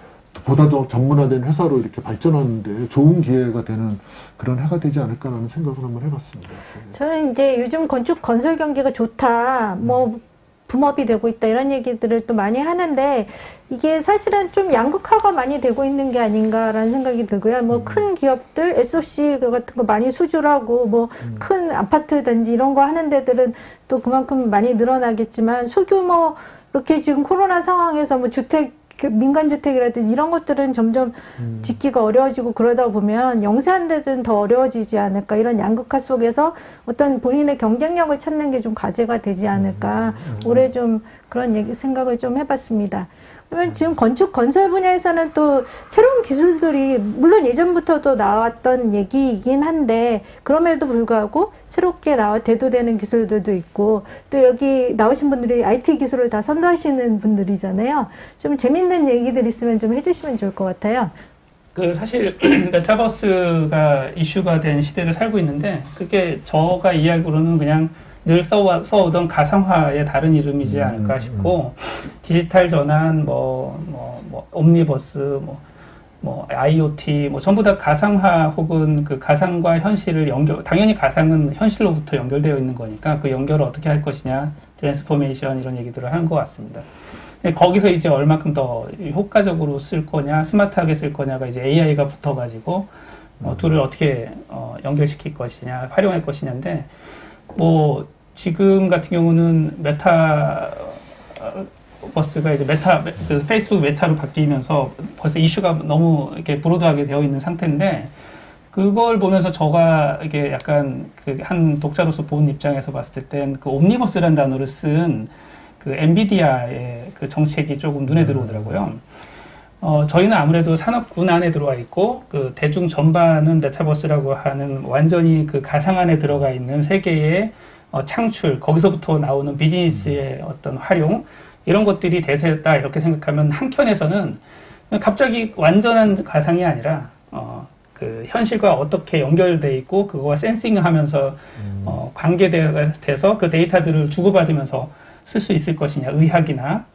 보다 더 전문화된 회사로 이렇게 발전하는데 좋은 기회가 되는 그런 해가 되지 않을까라는 생각을 한번 해봤습니다. 저는 이제 요즘 건축 건설 경기가 좋다, 뭐 붐업이 되고 있다 이런 얘기들을 또 많이 하는데 이게 사실은 좀 양극화가 많이 되고 있는 게 아닌가라는 생각이 들고요. 뭐 큰 기업들 SOC 같은 거 많이 수주하고 뭐 큰 아파트 단지 이런 거 하는 데들은 또 그만큼 많이 늘어나겠지만 소규모 이렇게 지금 코로나 상황에서 뭐 주택 민간주택이라든지 이런 것들은 점점 짓기가 어려워지고 그러다 보면 영세한 데는 더 어려워지지 않을까. 이런 양극화 속에서 어떤 본인의 경쟁력을 찾는 게 좀 과제가 되지 않을까. 올해 좀 그런 생각을 좀 해봤습니다. 그러면 지금 건축 건설 분야에서는 또 새로운 기술들이 물론 예전부터도 나왔던 얘기이긴 한데 그럼에도 불구하고 새롭게 대두되는 기술들도 있고 또 여기 나오신 분들이 IT 기술을 다 선도하시는 분들이잖아요. 좀 재밌는 얘기들 있으면 좀 해주시면 좋을 것 같아요. 그 사실 메타버스가 이슈가 된 시대를 살고 있는데 그게 저가 이야기로는 그냥 늘 써오던 가상화의 다른 이름이지 않을까 싶고 디지털 전환, 옴니버스, IoT, 전부 다 가상화 혹은 그 가상과 현실을 당연히 가상은 현실로부터 연결되어 있는 거니까 그 연결을 어떻게 할 것이냐, 트랜스포메이션 이런 얘기들을 하는 것 같습니다. 거기서 이제 얼마큼 더 효과적으로 쓸 거냐, 스마트하게 쓸 거냐가 이제 AI가 붙어가지고 둘을 어떻게 연결시킬 것이냐, 활용할 것이냐인데 지금 같은 경우는 메타버스가 이제 페이스북 메타로 바뀌면서 벌써 이슈가 너무 이렇게 브로드하게 되어 있는 상태인데, 그걸 보면서 저가 이게 약간 한 독자로서 본 입장에서 봤을 땐 그 옴니버스라는 단어를 쓴 그 엔비디아의 그 정책이 조금 눈에 들어오더라고요. 저희는 아무래도 산업군 안에 들어와 있고, 그 대중 전반은 메타버스라고 하는 완전히 그 가상 안에 들어가 있는 세계의 창출, 거기서부터 나오는 비즈니스의 어떤 활용, 이런 것들이 대세였다, 이렇게 생각하면 한켠에서는 갑자기 완전한 가상이 아니라, 그 현실과 어떻게 연결돼 있고, 그거와 센싱하면서, 관계돼서 그 데이터들을 주고받으면서 쓸 수 있을 것이냐, 의학이나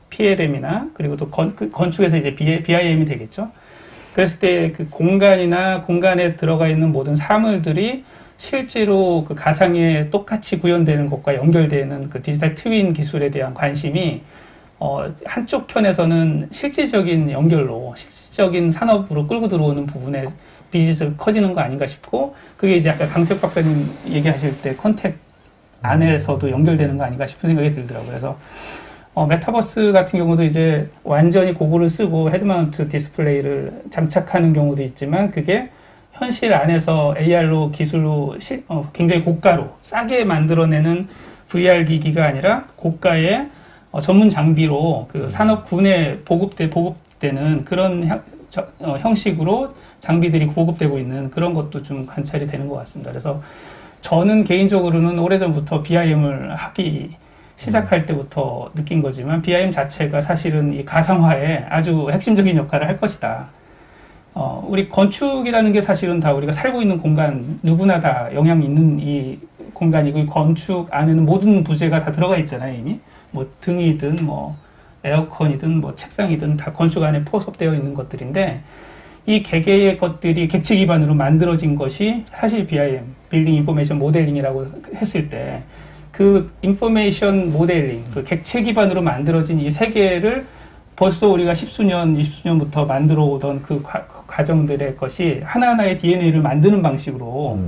PLM이나 그리고 또 건축에서 이제 BIM이 되겠죠. 그랬을 때 그 공간에 들어가 있는 모든 사물들이 실제로 그 가상에 똑같이 구현되는 것과 연결되는 그 디지털 트윈 기술에 대한 관심이 한쪽 편에서는 실질적인 연결로 실질적인 산업으로 끌고 들어오는 부분에 비즈니스가 커지는 거 아닌가 싶고, 그게 이제 아까 강택 박사님 얘기하실 때 컨택 안에서도 연결되는 거 아닌가 싶은 생각이 들더라고요. 그래서 메타버스 같은 경우도 이제 완전히 고글을 쓰고 헤드마운트 디스플레이를 장착하는 경우도 있지만, 그게 현실 안에서 AR로 기술로 굉장히 고가로 싸게 만들어내는 VR 기기가 아니라 고가의 전문 장비로 그 산업군에 보급되는 그런 형식으로 장비들이 보급되고 있는 그런 것도 좀 관찰이 되는 것 같습니다. 그래서 저는 개인적으로는 오래전부터 BIM을 하기 시작할 때부터 느낀 거지만, BIM 자체가 사실은 이 가상화에 아주 핵심적인 역할을 할 것이다. 우리 건축이라는 게 사실은 다 우리가 살고 있는 공간, 누구나 다 영향이 있는 이 공간이고, 이 건축 안에는 모든 부재가 다 들어가 있잖아요, 이미. 뭐 등이든, 뭐 에어컨이든, 뭐 책상이든 다 건축 안에 포섭되어 있는 것들인데, 이 개개의 것들이 객체 기반으로 만들어진 것이 사실 BIM, 빌딩 인포메이션 모델링이라고 했을 때, 그 인포메이션 모델링, 그 객체 기반으로 만들어진 이 세계를 벌써 우리가 10수년, 20수년부터 만들어 오던 그 과정들의 것이 하나하나의 DNA를 만드는 방식으로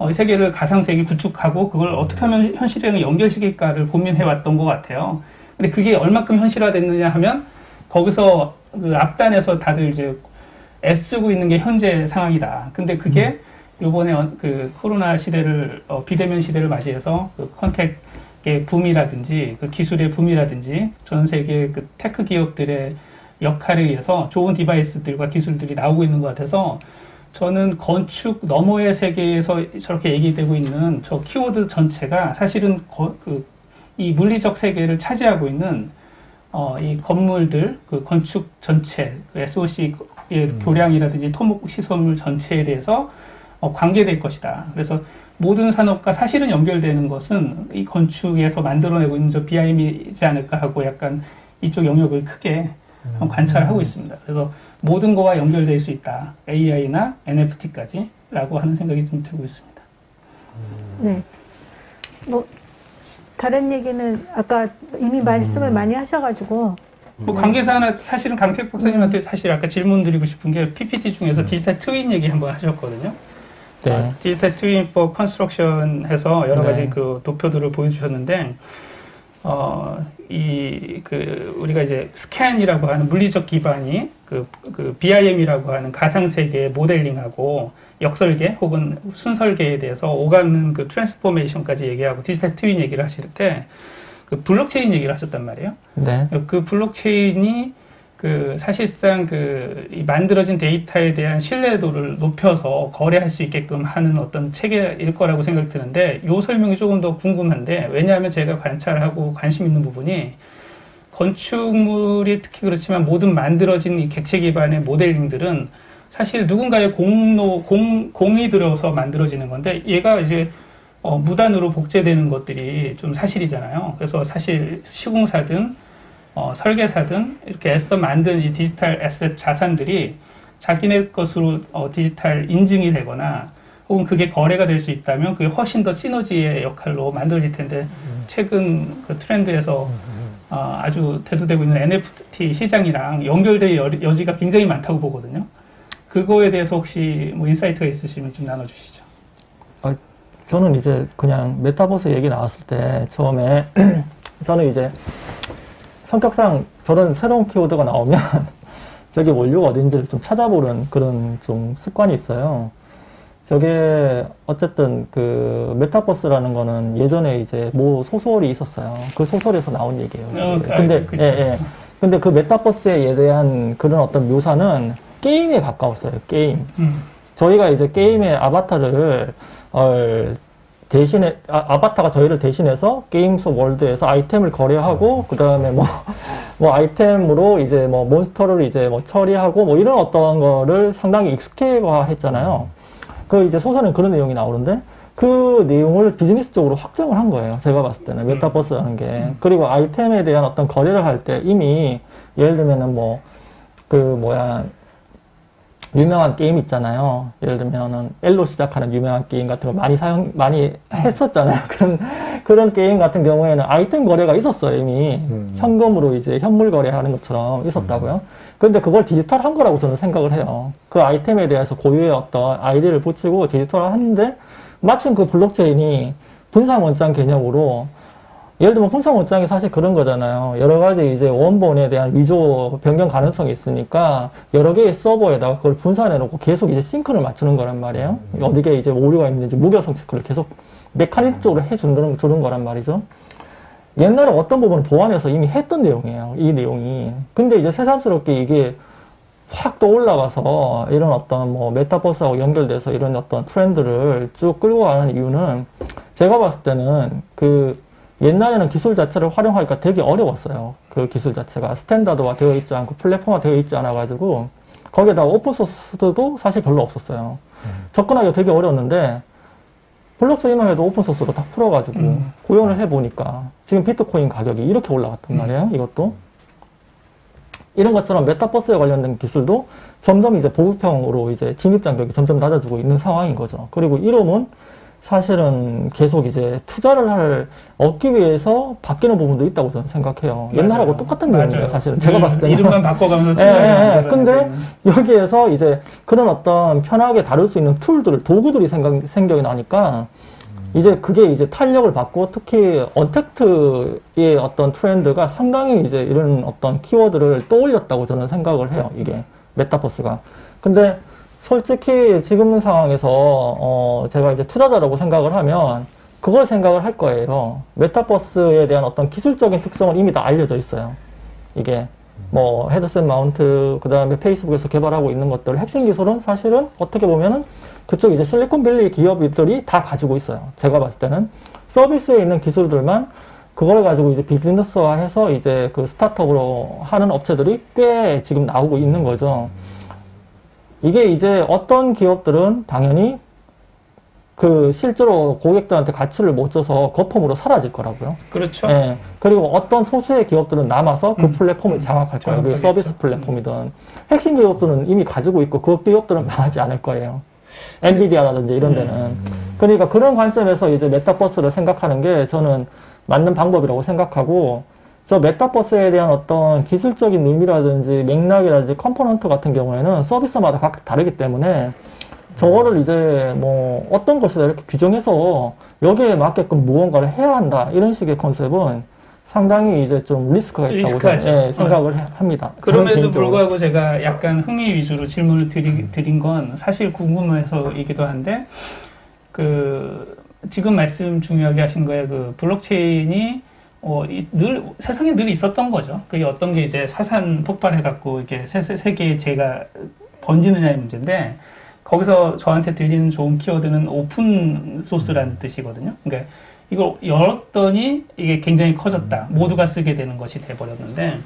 이 세계를 가상세계 구축하고 그걸 어떻게 하면 현실에 연결시킬까를 고민해왔던 것 같아요. 근데 그게 얼마큼 현실화됐느냐 하면 거기서 그 앞단에서 다들 이제 애쓰고 있는 게 현재 상황이다. 근데 그게 요번에 그 코로나 시대를, 비대면 시대를 맞이해서 그 컨택의 붐이라든지 그 기술의 붐이라든지 전 세계 그 테크 기업들의 역할에 의해서 좋은 디바이스들과 기술들이 나오고 있는 것 같아서 저는 건축 너머의 세계에서 저렇게 얘기되고 있는 저 키워드 전체가 사실은 이 물리적 세계를 차지하고 있는 이 건물들, 그 건축 전체, 그 SOC의 교량이라든지 토목 시설물 전체에 대해서 관계될 것이다. 그래서 모든 산업과 사실은 연결되는 것은 이 건축에서 만들어내고 있는 저 BIM이지 않을까 하고 약간 이쪽 영역을 크게 관찰하고 있습니다. 그래서 모든 거와 연결될 수 있다. AI나 NFT까지 라고 하는 생각이 좀 들고 있습니다. 네. 뭐 다른 얘기는 아까 이미 말씀을 많이 하셔가지고 뭐 관계사 하나 사실은 강택 박사님한테 사실 아까 질문 드리고 싶은 게 PPT 중에서 디지털 트윈 얘기 한번 하셨거든요. 네. 디지털 트윈 포 컨스트럭션 해서 여러 가지 네. 그 도표들을 보여주셨는데 우리가 이제 스캔이라고 하는 물리적 기반이 그 BIM이라고 하는 가상세계의 모델링하고 역설계 혹은 순설계에 대해서 오가는 그 트랜스포메이션까지 얘기하고 디지털 트윈 얘기를 하실 때 그 블록체인 얘기를 하셨단 말이에요. 네. 그 블록체인이 사실상 이 만들어진 데이터에 대한 신뢰도를 높여서 거래할 수 있게끔 하는 어떤 체계일 거라고 생각이 드는데, 요 설명이 조금 더 궁금한데, 왜냐하면 제가 관찰하고 관심 있는 부분이 건축물이 특히 그렇지만 모든 만들어진 이 객체 기반의 모델링들은 사실 누군가의 공이 들어서 만들어지는 건데, 얘가 이제 무단으로 복제되는 것들이 좀 사실이잖아요. 그래서 사실 시공사든 설계사든 이렇게 애써 만든 이 디지털 에셋 자산들이 자기네 것으로 디지털 인증이 되거나 혹은 그게 거래가 될 수 있다면 그게 훨씬 더 시너지의 역할로 만들어질 텐데, 최근 그 트렌드에서 아주 대두되고 있는 NFT 시장이랑 연결될 여지가 굉장히 많다고 보거든요. 그거에 대해서 혹시 뭐 인사이트가 있으시면 좀 나눠주시죠. 저는 이제 그냥 메타버스 얘기 나왔을 때 처음에 저는 이제 성격상 저런 새로운 키워드가 나오면 저게 원료가 어딘지를 좀 찾아보는 그런 좀 습관이 있어요. 저게 어쨌든 그 메타버스라는 거는 예전에 이제 뭐 소설이 있었어요. 그 소설에서 나온 얘기예요. 근데 그 메타버스에 대한 그런 어떤 묘사는 게임에 가까웠어요. 게임. 저희가 이제 게임의 아바타를 대신에 아바타가 저희를 대신해서 게임 속 월드에서 아이템을 거래하고 그 다음에 뭐 아이템으로 이제 뭐 몬스터를 이제 뭐 처리하고 뭐 이런 어떤 거를 상당히 익숙해화했잖아요. 그 이제 소설은 그런 내용이 나오는데 그 내용을 비즈니스 쪽으로 확장을 한 거예요. 제가 봤을 때는 메타버스라는 게. 그리고 아이템에 대한 어떤 거래를 할 때 이미 예를 들면은 유명한 게임 있잖아요. 예를 들면은 L로 시작하는 유명한 게임 같은 거 많이 했었잖아요. 그런 게임 같은 경우에는 아이템 거래가 있었어요, 이미. 현금으로 이제 현물 거래하는 것처럼 있었다고요. 근데 그걸 디지털한 거라고 저는 생각을 해요. 그 아이템에 대해서 고유의 어떤 아이디를 붙이고 디지털화 하는데, 마침 그 블록체인이 분산 원장 개념으로, 예를 들면 분산 원장이 사실 그런 거잖아요. 여러 가지 이제 원본에 대한 위조 변경 가능성이 있으니까 여러 개의 서버에다가 그걸 분산해 놓고 계속 이제 싱크를 맞추는 거란 말이에요. 어디에 이제 오류가 있는지 무결성 체크를 계속 메커니즘적으로 해주는 거란 말이죠. 옛날에 어떤 부분을 보완해서 이미 했던 내용이에요. 이 내용이. 근데 이제 새삼스럽게 이게 확 떠올라가서 이런 어떤 뭐 메타버스하고 연결돼서 이런 어떤 트렌드를 쭉 끌고 가는 이유는, 제가 봤을 때는 옛날에는 기술 자체를 활용하기가 되게 어려웠어요. 그 기술 자체가 스탠다드화 되어 있지 않고 플랫폼화 되어 있지 않아가지고 거기에다가 오픈소스도 사실 별로 없었어요. 접근하기가 되게 어려웠는데 블록체인만 해도 오픈소스로 다 풀어가지고 구현을 해보니까 지금 비트코인 가격이 이렇게 올라갔단 말이에요. 이것도. 이런 것처럼 메타버스에 관련된 기술도 점점 이제 보급형으로 이제 진입장벽이 점점 낮아지고 있는 상황인 거죠. 그리고 이름은 사실은 계속 이제 투자를 얻기 위해서 바뀌는 부분도 있다고 저는 생각해요. 맞아요. 옛날하고 똑같은 맞아요. 내용이에요. 사실은 제가 봤을 때는. 이름만 바꿔가면서 근데 여기에서 이제 그런 어떤 편하게 다룰 수 있는 툴들, 도구들이 생각이 나니까 이제 그게 이제 탄력을 받고 특히 언택트의 어떤 트렌드가 상당히 이제 이런 어떤 키워드를 떠올렸다고 저는 생각을 해요. 이게 메타버스가. 근데 솔직히 지금 상황에서 제가 이제 투자자라고 생각을 하면 그걸 생각을 할 거예요. 메타버스에 대한 어떤 기술적인 특성은 이미 다 알려져 있어요. 이게 뭐 헤드셋 마운트, 그 다음에 페이스북에서 개발하고 있는 것들 핵심 기술은 사실은 어떻게 보면은 그쪽 이제 실리콘밸리 기업들이 다 가지고 있어요. 제가 봤을 때는 서비스에 있는 기술들만 그걸 가지고 이제 비즈니스화해서 이제 그 스타트업으로 하는 업체들이 꽤 지금 나오고 있는 거죠. 이게 이제 어떤 기업들은 당연히 그 실제로 고객들한테 가치를 못 줘서 거품으로 사라질 거라고요. 그렇죠. 예. 그리고 어떤 소수의 기업들은 남아서 그 플랫폼을 장악할 거예요. 그 서비스 플랫폼이든. 핵심 기업들은 이미 가지고 있고 그 기업들은 망하지 않을 거예요. 엔비디아라든지 이런 데는. 그러니까 그런 관점에서 이제 메타버스를 생각하는 게 저는 맞는 방법이라고 생각하고 저 메타버스에 대한 어떤 기술적인 의미라든지 맥락이라든지 컴포넌트 같은 경우에는 서비스마다 각각 다르기 때문에 저거를 이제 뭐 어떤 것이다 이렇게 규정해서 여기에 맞게끔 무언가를 해야 한다 이런 식의 컨셉은 상당히 이제 좀 리스크가 있다고 저는, 생각을 합니다. 그럼에도 불구하고 제가 약간 흥미 위주로 질문을 드린 건 사실 궁금해서이기도 한데 그 지금 말씀 중요하게 하신 거에 그 블록체인이 세상에 늘 있었던 거죠. 그게 어떤 게 이제 사산 폭발해갖고 이렇게 세계에 제가 번지느냐의 문제인데 거기서 저한테 들리는 좋은 키워드는 오픈 소스라는 뜻이거든요. 그러니까 이걸 열었더니 이게 굉장히 커졌다. 모두가 쓰게 되는 것이 돼버렸는데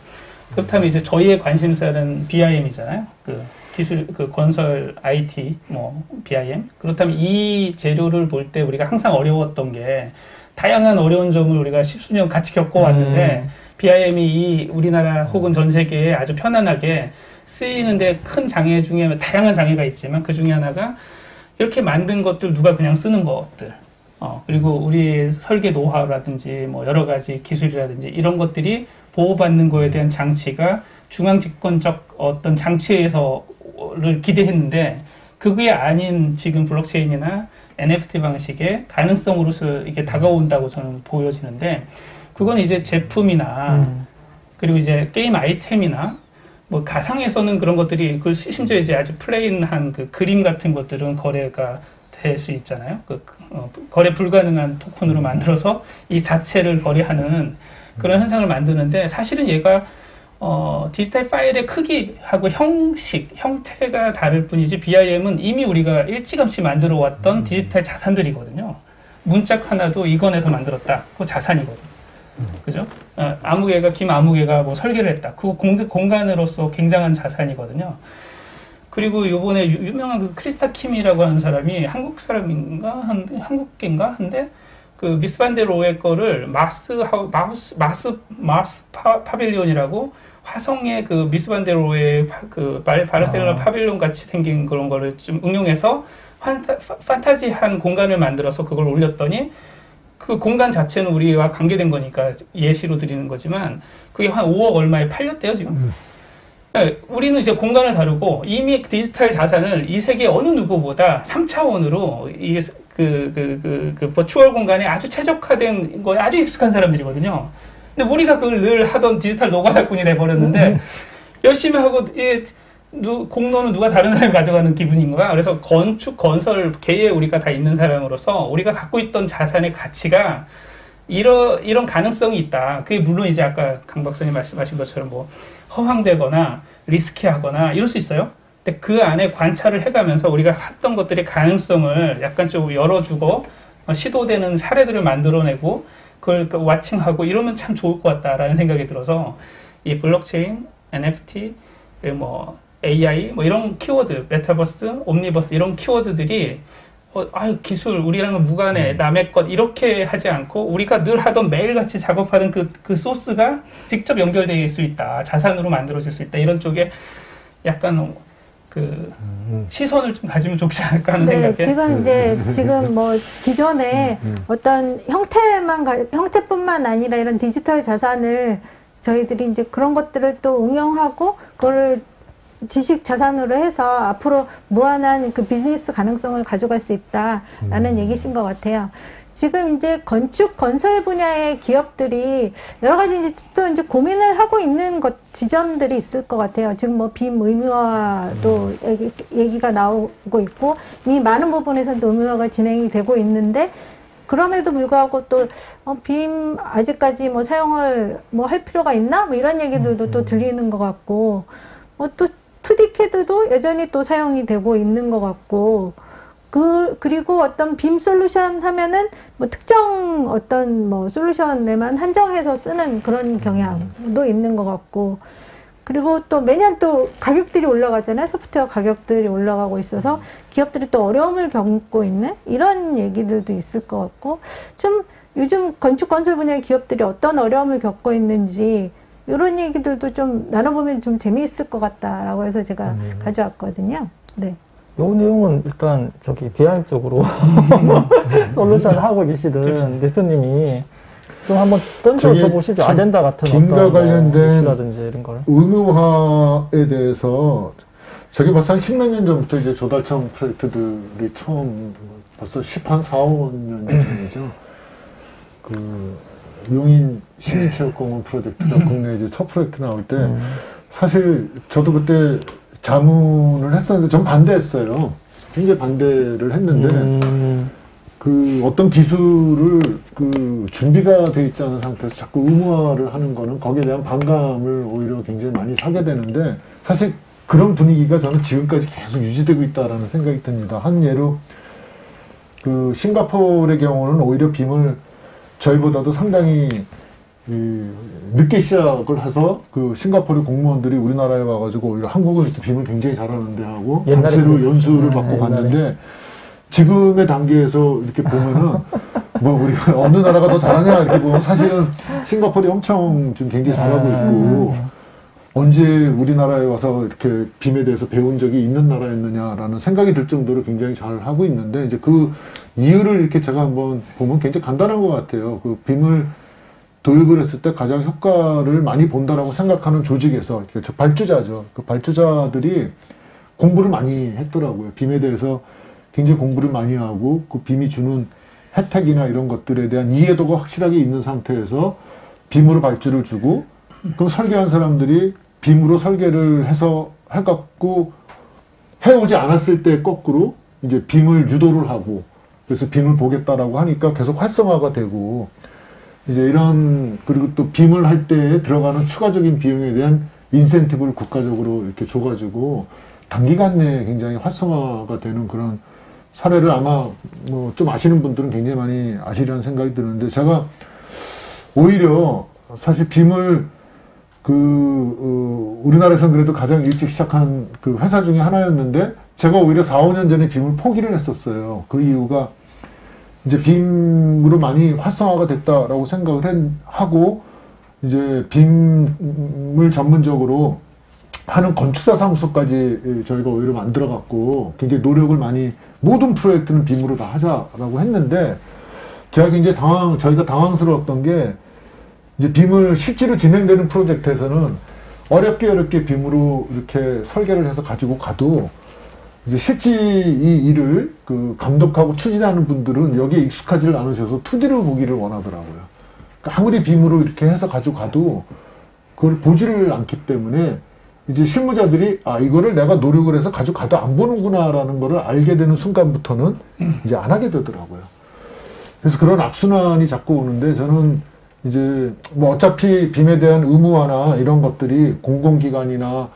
그렇다면 이제 저희의 관심사는 BIM이잖아요. 그 기술, 그 건설, IT, 뭐 BIM. 그렇다면 이 재료를 볼 때 우리가 항상 어려웠던 게 다양한 어려운 점을 우리가 십수년 같이 겪어왔는데 BIM이 이 우리나라 혹은 전 세계에 아주 편안하게 쓰이는데 큰 장애 중에 다양한 장애가 있지만 그 중에 하나가 이렇게 만든 것들 누가 그냥 쓰는 것들 그리고 우리 설계 노하우라든지 뭐 여러 가지 기술이라든지 이런 것들이 보호받는 거에 대한 장치가 중앙집권적 어떤 장치에서를 기대했는데 그게 아닌 지금 블록체인이나 NFT 방식의 가능성으로서 이게 다가온다고 저는 보여지는데 그건 이제 제품이나 그리고 이제 게임 아이템이나 뭐 가상에서는 그런 것들이 그 심지어 이제 아주 플레인한 그 그림 같은 것들은 거래가 될 수 있잖아요. 거래 불가능한 토큰으로 만들어서 이 자체를 거래하는 그런 현상을 만드는데 사실은 얘가 디지털 파일의 크기하고 형태가 다를 뿐이지 BIM은 이미 우리가 일찌감치 만들어 왔던 디지털 자산들이거든요. 문짝 하나도 이건에서 만들었다. 그거 자산이거든요. 그죠? 아무개가 김아무개가 뭐 설계를 했다. 그거 공간으로서 굉장한 자산이거든요. 그리고 요번에 유명한 그 크리스타 킴이라고 하는 사람이 한국 사람인가 한국계인가 한데 그 미스 반데로의 거를 마스 파빌리온이라고 화성의 그 미스 반데로의 그 바르셀로나 파빌리온 같이 생긴 그런 거를 좀 응용해서 판타지한 공간을 만들어서 그걸 올렸더니 그 공간 자체는 우리와 관계된 거니까 예시로 드리는 거지만 그게 한 5억 얼마에 팔렸대요 지금. 우리는 이제 공간을 다루고 이미 디지털 자산을 이 세계 어느 누구보다 3차원으로 이 버추얼 공간에 아주 최적화된 거에 아주 익숙한 사람들이거든요. 근데 우리가 그걸 늘 하던 디지털 노가다꾼이 돼버렸는데 열심히 하고 공로는 누가 다른 사람이 가져가는 기분인 거야. 그래서 건축, 건설, 계에 우리가 다 있는 사람으로서 우리가 갖고 있던 자산의 가치가 이런 가능성이 있다. 그게 물론 이제 아까 강 박사님 말씀하신 것처럼 뭐 허황되거나 리스키하거나 이럴 수 있어요. 근데 그 안에 관찰을 해가면서 우리가 했던 것들의 가능성을 약간 좀 열어주고 시도되는 사례들을 만들어내고 그걸 와칭하고 이러면 참 좋을 것 같다라는 생각이 들어서 이 블록체인, NFT, 뭐 AI 뭐 이런 키워드, 메타버스, 옴니버스 이런 키워드들이 기술 우리랑은 무관해, 남의 것 이렇게 하지 않고 우리가 늘 하던 매일같이 작업하는 그 소스가 직접 연결될 수 있다, 자산으로 만들어질 수 있다, 이런 쪽에 약간 그 시선을 좀 가지면 좋지 않을까 하는 네, 생각에 지금 뭐 기존에 어떤 형태뿐만 아니라 이런 디지털 자산을 저희들이 이제 그런 것들을 또 응용하고 그걸 지식 자산으로 해서 앞으로 무한한 그 비즈니스 가능성을 가져갈 수 있다라는 얘기신 것 같아요. 지금 이제 건축 건설 분야의 기업들이 여러 가지 이제 고민을 하고 있는 지점들이 있을 것 같아요. 지금 뭐 빔 의무화도 얘기가 나오고 있고 이미 많은 부분에서 의무화가 진행이 되고 있는데 그럼에도 불구하고 또 빔 아직까지 뭐 사용을 뭐 할 필요가 있나? 뭐 이런 얘기들도 또 들리는 것 같고 또 2D 캐드도 여전히 또 사용이 되고 있는 것 같고 그리고 어떤 빔 솔루션 하면은 뭐 특정 어떤 뭐 솔루션에만 한정해서 쓰는 그런 경향도 있는 것 같고 그리고 또 매년 또 가격들이 올라가잖아요. 소프트웨어 가격들이 올라가고 있어서 기업들이 또 어려움을 겪고 있는 이런 얘기들도 있을 것 같고 좀 요즘 건축 건설 분야의 기업들이 어떤 어려움을 겪고 있는지 이런 얘기들도 좀 나눠보면 좀 재미있을 것 같다라고 해서 제가 가져왔거든요. 네. 요 내용은 일단 BIM 쪽으로 솔루션을 하고 계시던 대표님이 좀 한번 던져줘 보시죠. 아젠다 같은 빔과 관련된 이슈라든지 이런 걸. 의무화에 대해서 저기 벌써 한 10몇 년 전부터 이제 조달청 프로젝트들이 처음 벌써 4, 5년 전이죠. 그 용인 시민체육공원 프로젝트가 국내 이제 첫 프로젝트 나올 때 사실 저도 그때 자문을 했었는데 전 반대했어요. 굉장히 반대를 했는데 그 어떤 기술을 그 준비가 돼 있지 않은 상태에서 자꾸 의무화를 하는 거는 거기에 대한 반감을 오히려 굉장히 많이 사게 되는데 사실 그런 분위기가 저는 지금까지 계속 유지되고 있다라는 생각이 듭니다. 한 예로 그 싱가포르의 경우는 오히려 빔을 저희보다도 상당히 늦게 시작을 해서 그 싱가포르 공무원들이 우리나라에 와가지고 오히려 한국은 이렇게 빔을 굉장히 잘하는데 하고 단체로 연수를 받고 갔는데 지금의 단계에서 이렇게 보면은 뭐 우리가 어느 나라가 더 잘하냐 이렇게 보면 사실은 싱가포르이 엄청 좀 굉장히 잘하고 있고 언제 우리나라에 와서 이렇게 빔에 대해서 배운 적이 있는 나라였느냐라는 생각이 들 정도로 굉장히 잘 하고 있는데 이제 그 이유를 이렇게 제가 한번 보면 굉장히 간단한 것 같아요. 그 빔을 도입을 했을 때 가장 효과를 많이 본다라고 생각하는 조직에서 발주자죠. 그 발주자들이 공부를 많이 했더라고요. 빔에 대해서 굉장히 공부를 많이 하고 그 빔이 주는 혜택이나 이런 것들에 대한 이해도가 확실하게 있는 상태에서 빔으로 발주를 주고 그럼 설계한 사람들이 빔으로 설계를 해서 해갖고 해오지 않았을 때 거꾸로 이제 빔을 유도를 하고 그래서 빔을 보겠다라고 하니까 계속 활성화가 되고 이제 이런 그리고 또 빔을 할 때 들어가는 추가적인 비용에 대한 인센티브를 국가적으로 이렇게 줘가지고 단기간 내에 굉장히 활성화가 되는 그런 사례를 아마 뭐 좀 아시는 분들은 굉장히 많이 아시리라는 생각이 드는데 제가 오히려 사실 빔을 우리나라에서는 그래도 가장 일찍 시작한 그 회사 중에 하나였는데 제가 오히려 4, 5년 전에 빔을 포기를 했었어요. 그 이유가 이제 빔으로 많이 활성화가 됐다라고 생각을 하고 이제 빔을 전문적으로 하는 건축사 사무소까지 저희가 오히려 만들어 갖고 굉장히 노력을 많이 모든 프로젝트는 빔으로 다 하자라고 했는데 제가 굉장히 저희가 당황스러웠던 게 이제 빔을 실제로 진행되는 프로젝트에서는 어렵게 빔으로 이렇게 설계를 해서 가지고 가도 이제 실제 이 일을 그 감독하고 추진하는 분들은 여기에 익숙하지를 않으셔서 2D로 보기를 원하더라고요. 그러니까 아무리 빔으로 이렇게 해서 가지고 가도 그걸 보지를 않기 때문에 이제 실무자들이 이거를 내가 노력을 해서 가지고 가도 안 보는구나라는 거를 알게 되는 순간부터는 이제 안 하게 되더라고요. 그래서 그런 악순환이 자꾸 오는데 저는 이제 뭐 어차피 빔에 대한 의무화나 이런 것들이 공공기관이나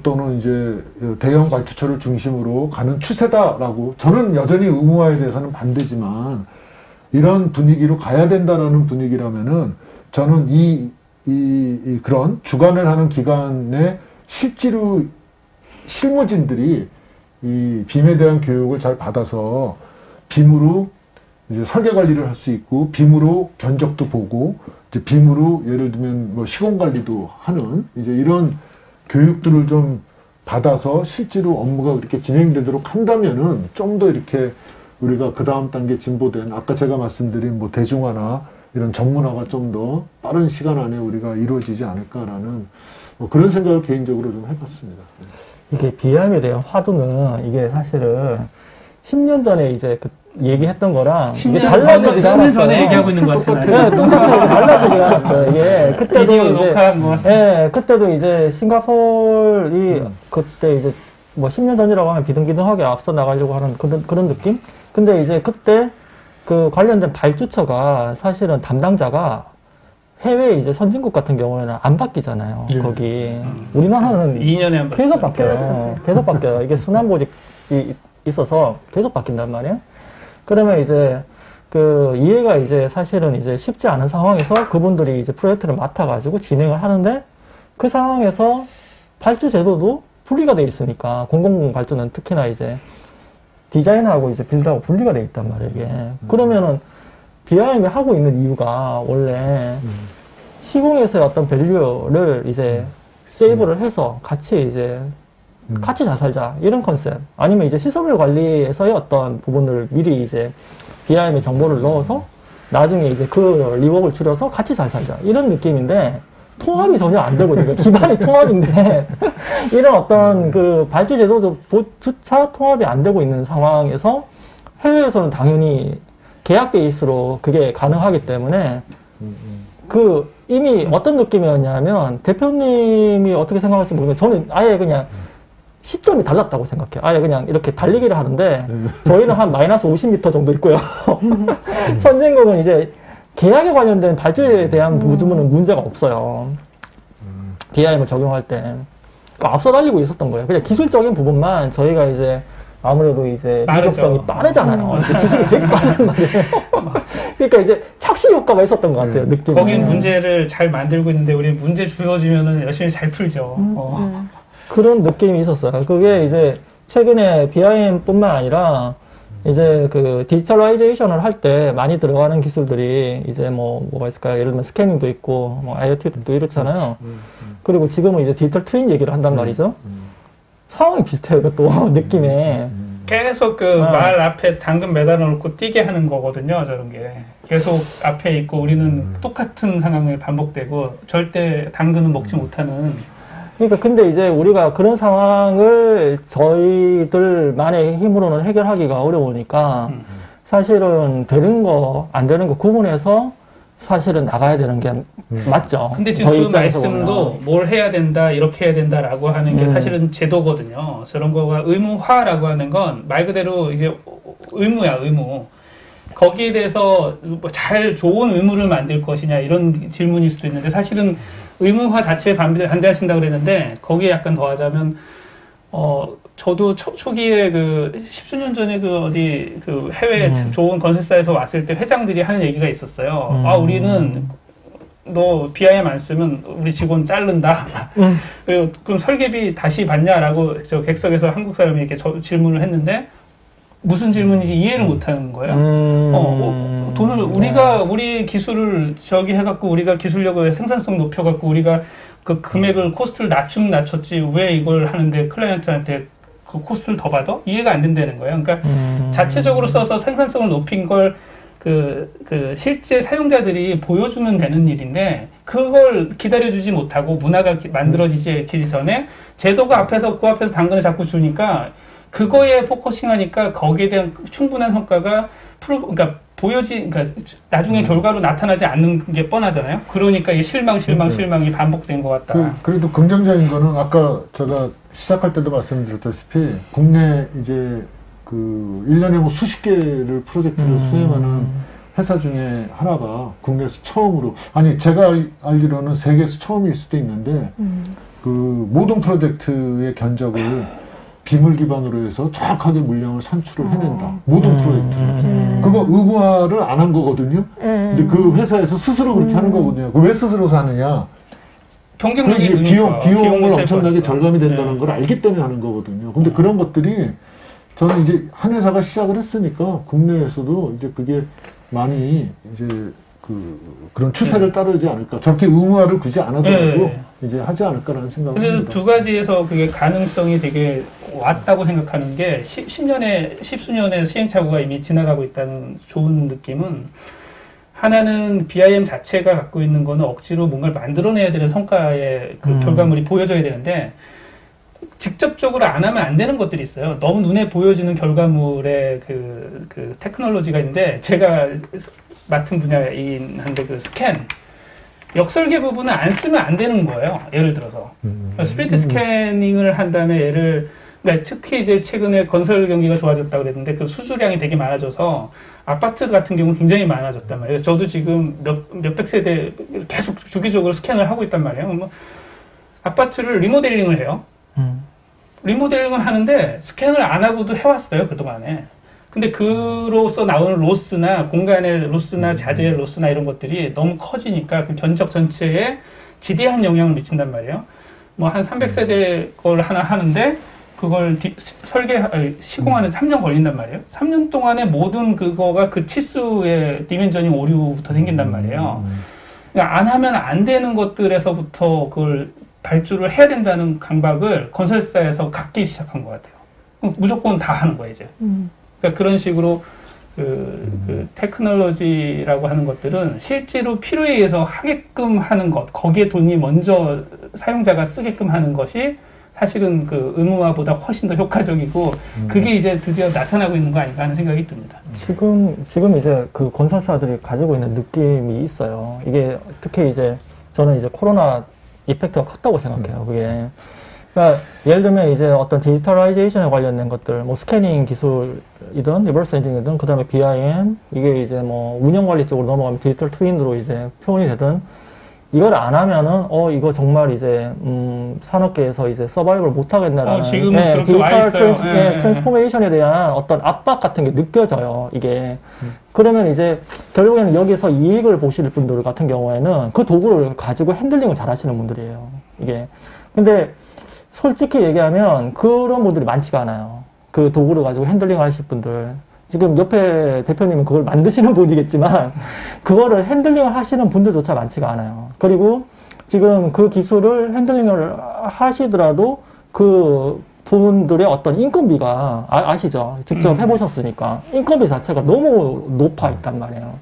또는 이제 대형 발주처를 중심으로 가는 추세다라고 저는 여전히 의무화에 대해서는 반대지만 이런 분위기로 가야 된다라는 분위기라면은 저는 그런 주관을 하는 기관에 실제로 실무진들이 이 빔에 대한 교육을 잘 받아서 빔으로 이제 설계 관리를 할 수 있고 빔으로 견적도 보고 이제 빔으로 예를 들면 뭐 시공 관리도 하는 이제 이런 교육들을 좀 받아서 실제로 업무가 그렇게 진행되도록 한다면은 좀 더 이렇게 우리가 그 다음 단계 진보된 아까 제가 말씀드린 뭐 대중화나 이런 전문화가 좀 더 빠른 시간 안에 우리가 이루어지지 않을까라는 뭐 그런 생각을 개인적으로 좀 해봤습니다. 이게 BIM에 대한 화두는 이게 사실은 10년 전에 이제 그 얘기했던 거랑 이게 10년 달라지지 않았어요. 전에 얘기하고 있는 것 같아요. 네, 똑같은 달라지지 않았어요. 이게 그때도 비디오 이제 녹화한 거. 예, 그때도 이제 싱가포르이 그때 이제 뭐 10년 전이라고 하면 비등비등하게 앞서 나가려고 하는 그런 느낌? 근데 이제 그때 그 관련된 발주처가 사실은 담당자가 해외 이제 선진국 같은 경우에는 안 바뀌잖아요. 예. 거기 우리나라는 2년에 한 번. 계속 바뀌어요. 계속 바뀌어요. 이게 순환보직이 있어서 계속 바뀐단 말이에요. 그러면 이제 그 이해가 이제 사실은 이제 쉽지 않은 상황에서 그분들이 이제 프로젝트를 맡아가지고 진행을 하는데 그 상황에서 발주 제도도 분리가 돼 있으니까 공공부문 발주는 특히나 이제 디자인하고 이제 빌드하고 분리가 돼 있단 말이에요. 이게. 그러면은 BIM이 하고 있는 이유가 원래 시공에서의 어떤 밸류를 이제 세이브를 해서 같이 이제 같이 잘 살자 이런 컨셉 아니면 이제 시설물 관리에서의 어떤 부분을 미리 이제 BIM에 정보를 넣어서 나중에 이제 그 리웍을 줄여서 같이 잘 살자 이런 느낌인데 통합이 전혀 안 되거든요. 기반이 통합인데 이런 어떤 그 발주 제도도 조차 통합이 안 되고 있는 상황에서 해외에서는 당연히 계약 베이스로 그게 가능하기 때문에 그 이미 어떤 느낌이었냐면 대표님이 어떻게 생각할지 모르겠는데 저는 아예 그냥 시점이 달랐다고 생각해요. 아예 그냥 이렇게 달리기를 하는데 저희는 한 마이너스 50m 정도 있고요. 선진국은 이제 계약에 관련된 발주에 대한 부분은 문제가 없어요. BIM을 적용할 때. 그러니까 앞서 달리고 있었던 거예요. 그냥 기술적인 부분만 저희가 이제 아무래도 이제 민족성이 빠르잖아요. 기술이 되게 빠르단 말이에요. 그러니까 이제 착시 효과가 있었던 것 같아요. 느낌이. 거긴 문제를 잘 만들고 있는데 우리 문제 주어지면은 열심히 잘 풀죠. 그런 느낌이 있었어요. 그게 이제 최근에 BIM뿐만 아니라 이제 그 디지털라이제이션을 할 때 많이 들어가는 기술들이 이제 뭐가 있을까요? 예를 들면 스캐닝도 있고 뭐 IoT도 이렇잖아요. 그리고 지금은 이제 디지털 트윈 얘기를 한단 말이죠. 상황이 비슷해요. 그것도 느낌에. 계속 그 말 앞에 당근 매달아 놓고 뛰게 하는 거거든요. 저런 게. 계속 앞에 있고 우리는 똑같은 상황이 반복되고 절대 당근은 먹지 못하는. 그러니까 근데 이제 우리가 그런 상황을 저희들만의 힘으로는 해결하기가 어려우니까 사실은 되는 거, 안 되는 거 구분해서 사실은 나가야 되는 게 맞죠. 근데 지금 저희 그 입장에서 말씀도 보면. 뭘 해야 된다, 이렇게 해야 된다라고 하는 게 사실은 제도거든요. 저런 거가 의무화라고 하는 건 말 그대로 이제 의무야, 의무. 거기에 대해서 뭐 잘 좋은 의무를 만들 것이냐 이런 질문일 수도 있는데 사실은 의무화 자체에 반대하신다고 그랬는데 거기에 약간 더하자면 저도 초기에 그 10주년 전에 그 어디 그 해외 좋은 건설사에서 왔을 때 회장들이 하는 얘기가 있었어요. 아, 우리는 너 BIM 안 쓰면 우리 직원 자른다. 그리고 그럼 설계비 다시 받냐라고 저 객석에서 한국 사람이 이렇게 질문을 했는데 무슨 질문인지 이해를 못 하는 거예요. 돈을 우리 기술을 저기 해갖고 우리가 기술력을 생산성 높여갖고 우리가 그 금액을 코스트를 낮췄지 왜 이걸 하는데 클라이언트한테 그 코스트를 더 받아? 이해가 안 된다는 거예요. 그러니까 자체적으로 써서 생산성을 높인 걸 그 실제 사용자들이 보여주면 되는 일인데 그걸 기다려주지 못하고 문화가 만들어지기 전에 제도가 그 앞에서 당근을 자꾸 주니까 그거에 포커싱하니까 거기에 대한 충분한 성과가 그러니까 그러니까 나중에 결과로 나타나지 않는 게 뻔하잖아요. 그러니까 이게 실망이 반복된 것 같다. 그래도 긍정적인 거는 아까 제가 시작할 때도 말씀드렸다시피 국내 이제 그 1년에 뭐 수십 개를 프로젝트를 수행하는 회사 중에 하나가 국내에서 처음으로 제가 알기로는 세계에서 처음일 수도 있는데 그 모든 프로젝트의 견적을 비물 기반으로 해서 정확하게 물량을 산출을 해낸다. 모든 프로젝트를. 그거 의무화를 안 한 거거든요. 근데 그 회사에서 스스로 그렇게 하는 거거든요. 왜 스스로 사느냐? 경쟁력이 그게 느니까 비용을 셀 엄청나게 거니까. 절감이 된다는 네. 걸 알기 때문에 하는 거거든요. 근데 그런 것들이 저는 이제 한 회사가 시작을 했으니까 국내에서도 이제 그게 많이 이제 그런 추세를 따르지 않을까. 저렇게 의무화를 굳이 안 하더라도 네. 이제 하지 않을까라는 생각을 그래서 합니다. 두 가지에서 그게 가능성이 되게 왔다고 생각하는 게 10수년의 시행착오가 이미 지나가고 있다는 좋은 느낌은 하나는 BIM 자체가 갖고 있는 거는 억지로 뭔가를 만들어내야 되는 성과의 그 결과물이 보여져야 되는데 직접적으로 안 하면 안 되는 것들이 있어요. 너무 눈에 보여지는 결과물의 그 테크놀로지가 있는데 제가 맡은 분야인 한데 그 스캔 역설계 부분은 안 쓰면 안 되는 거예요. 예를 들어서 스프리트 스캐닝을 한 다음에 그러니까 특히 이제 최근에 건설 경기가 좋아졌다고 그랬는데 그 수주량이 되게 많아져서 아파트 같은 경우 굉장히 많아졌단 말이에요. 저도 지금 몇백 세대 계속 주기적으로 스캔을 하고 있단 말이에요. 뭐 아파트를 리모델링을 해요. 리모델링을 하는데 스캔을 안 하고도 해왔어요, 그동안에. 근데 그로서 나오는 로스나 공간의 로스나 자재의 로스나 이런 것들이 너무 커지니까 그 견적 전체에 지대한 영향을 미친단 말이에요. 뭐 한 300세대 걸 하나 하는데 그걸 시공하는 3년 걸린단 말이에요. 3년 동안에 모든 그거가 그 치수의 디멘저닝 오류부터 생긴단 말이에요. 그러니까 안 하면 안 되는 것들에서부터 그걸 발주를 해야 된다는 강박을 건설사에서 갖기 시작한 것 같아요. 그럼 무조건 다 하는 거예요, 이제. 그러니까 그런 식으로 그 테크놀로지라고 하는 것들은 실제로 필요에 의해서 하게끔 하는 것, 거기에 돈이 먼저 사용자가 쓰게끔 하는 것이 사실은 그 의무화보다 훨씬 더 효과적이고 그게 이제 드디어 나타나고 있는 거 아닌가 하는 생각이 듭니다. 지금 이제 그 건설사들이 가지고 있는 느낌이 있어요. 이게 특히 이제 저는 이제 코로나 이펙트가 컸다고 생각해요. 그게. 그러니까 예를 들면 이제 어떤 디지털라이제이션에 관련된 것들, 뭐 스캐닝 기술이든 리버스 엔지니어든 그다음에 BIM 이게 이제 뭐 운영 관리 쪽으로 넘어가면 디지털 트윈으로 이제 표현이 되든 이걸 안 하면은 이거 정말 이제 산업계에서 이제 서바이벌 못 하겠다라는 지금 그렇게 와 있어요. 트랜스포메이션에 대한 어떤 압박 같은 게 느껴져요. 이게 그러면 이제 결국에는 여기서 이익을 보실 분들 같은 경우에는 그 도구를 가지고 핸들링을 잘 하시는 분들이에요. 이게 근데 솔직히 얘기하면 그런 분들이 많지가 않아요. 그 도구를 가지고 핸들링 하실 분들. 지금 옆에 대표님은 그걸 만드시는 분이겠지만 그거를 핸들링을 하시는 분들조차 많지가 않아요. 그리고 지금 그 기술을 핸들링을 하시더라도 그 분들의 어떤 인건비가 아시죠? 직접 해보셨으니까 인건비 자체가 너무 높아 있단 말이에요.